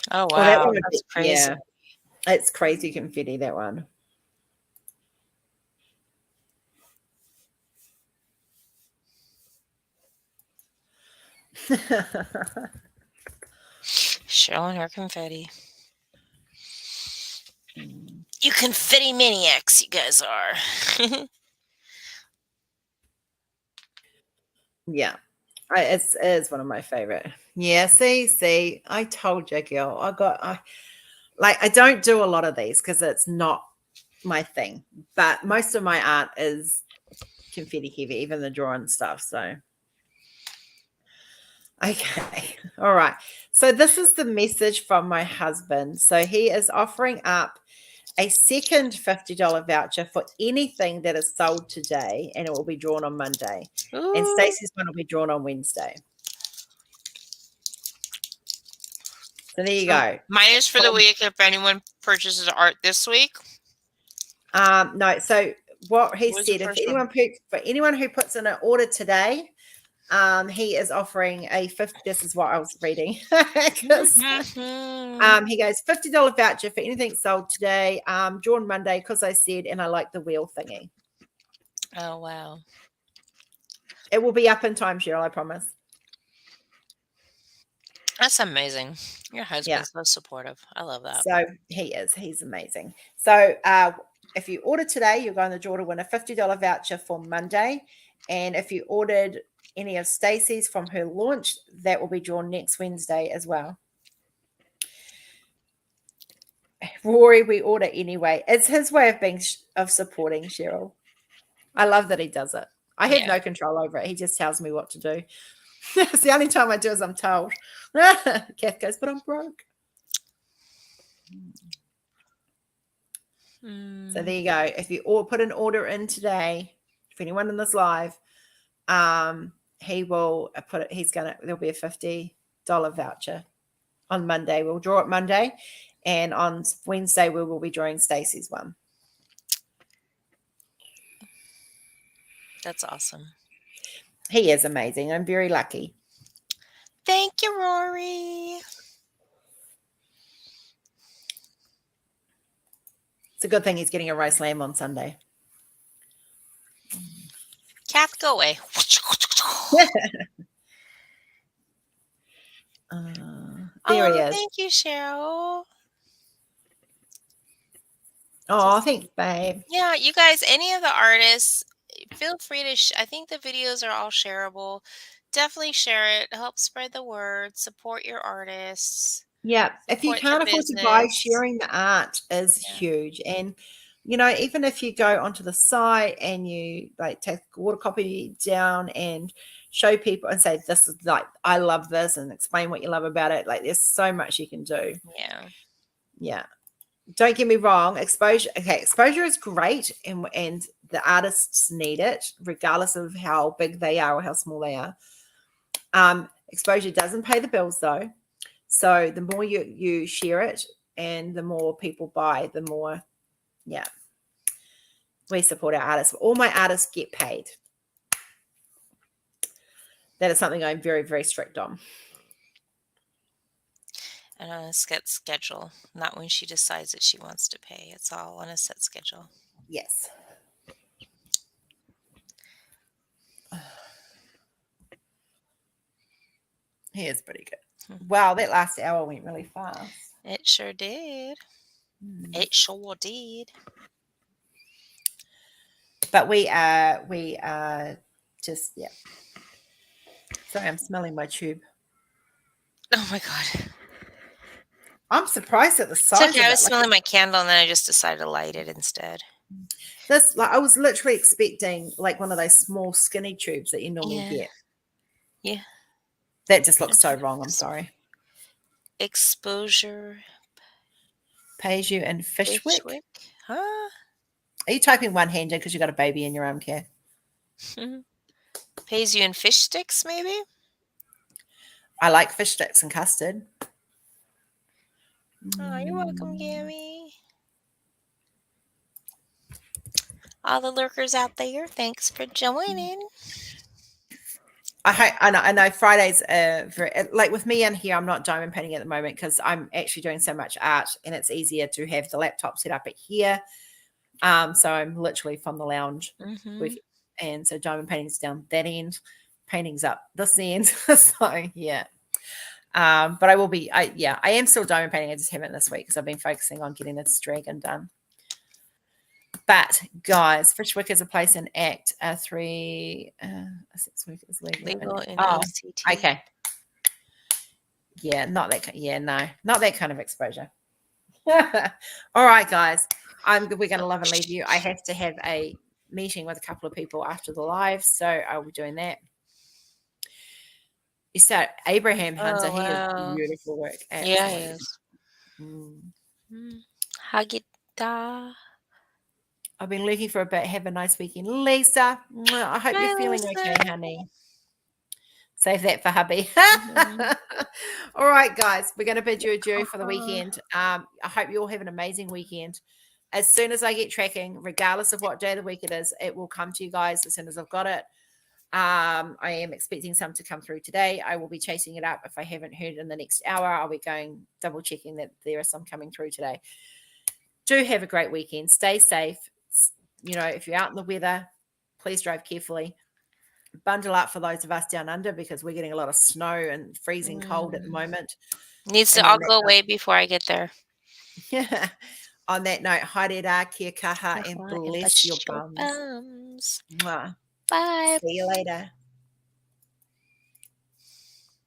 Oh, wow. That's crazy. Yeah, it's crazy confetti, that one. Showing her confetti. You confetti maniacs, you guys are. Yeah. It's one of my favorite. Yeah, see, I told you, girl. I don't do a lot of these because it's not my thing. But most of my art is confetti heavy, even the drawing stuff. So okay. All right. So this is the message from my husband. So he is offering up a second $50 voucher for anything that is sold today, and it will be drawn on Monday. Ooh. And Stacey's one will be drawn on Wednesday. So there you go. Mine is for the week if anyone purchases art this week. No. So what he said, for anyone who puts in an order today, he is offering a this is what I was reading. He goes $50 voucher for anything sold today, drawn Monday, because I said, and I like the wheel thingy. Oh, wow. It will be up in time, Cheryl, I promise. That's amazing. Your husband's so supportive. I love that. So he's amazing. So if you order today, you're going to draw to win a $50 voucher for Monday. And if you ordered any of Stacey's from her launch, that will be drawn next Wednesday as well. Rory, we order anyway. It's his way of supporting Cheryl. I love that he does it. I have no control over it. He just tells me what to do. It's the only time I do as I'm told. Kath goes, but I'm broke. So there you go. If you all put an order in today, for anyone in this live, he will put it. There'll be a $50 voucher on Monday. We'll draw it Monday, and on Wednesday we will be drawing Stacey's one. That's awesome. He is amazing. I'm very lucky. Thank you, Rory. It's a good thing he's getting a roast lamb on Sunday. Kath, go away. There he Oh, is. thank you, Cheryl. Oh, thanks, babe. Yeah, you guys, any of the artists, feel free to. I think the videos are all shareable. Definitely share it. Help spread the word. Support your artists. Yeah, if you Support the can't afford to buy, business. sharing the art is Yeah. huge. And even if you go onto the site and you like take water copy down and show people and say, this is like, I love this, and explain what you love about it. Like, there's so much you can do. Yeah. Yeah. Don't get me wrong, exposure is great, and the artists need it regardless of how big they are or how small they are. Exposure doesn't pay the bills though. So the more you share it and the more people buy, the more, we support our artists. All my artists get paid. That is something I'm very, very strict on. And on a set schedule, not when she decides that she wants to pay. It's all on a set schedule. Yes. He is pretty good. Wow, that last hour went really fast. It sure did. It sure did. But we are just, Sorry, I'm smelling my tube. Oh my God. I'm surprised at the size It's okay. of I it. was smelling my candle and then I just decided to light it instead. I was literally expecting like one of those small skinny tubes that you normally get. Yeah. That just looks so wrong. I'm sorry. Exposure. Pays you in Fishwick. Huh? Are you typing one-handed because you got a baby in your arm care? Pays you in fish sticks, maybe? I like fish sticks and custard. Oh, you're welcome, Gabby. All the lurkers out there, thanks for joining. I know Fridays very, like with me in here, I'm not diamond painting at the moment because I'm actually doing so much art and it's easier to have the laptop set up at here. So I'm literally from the lounge and so diamond painting's down that end, painting's up this end. So yeah. But I will be, I am still diamond painting. I just haven't this week because I've been focusing on getting this dragon done. But guys, Fishwick is a place in Act 3. 6 week is legal in ACT. Okay. Yeah, not that. Yeah, no, not that kind of exposure. All right, guys. We're going to love and leave you. I have to have a meeting with a couple of people after the live, so I'll be doing that. You start Abraham Hunter. He has beautiful work. Absolutely. Yeah, he is. Hagita. I've been looking for a bit. Have a nice weekend, Lisa. I hope you're feeling okay, honey. Save that for hubby. All right, guys, we're going to bid you adieu for the weekend. I hope you all have an amazing weekend. As soon as I get tracking, regardless of what day of the week it is, it will come to you guys as soon as I've got it. I am expecting some to come through today. I will be chasing it up. If I haven't heard in the next hour, I'll be double checking that there are some coming through today. Do have a great weekend. Stay safe. If you're out in the weather, please drive carefully. Bundle up for those of us down under because we're getting a lot of snow and freezing cold at the moment. Needs to all go away before I get there. Yeah. On that note, haere kia kaha and bless your bums. Bye. See you later.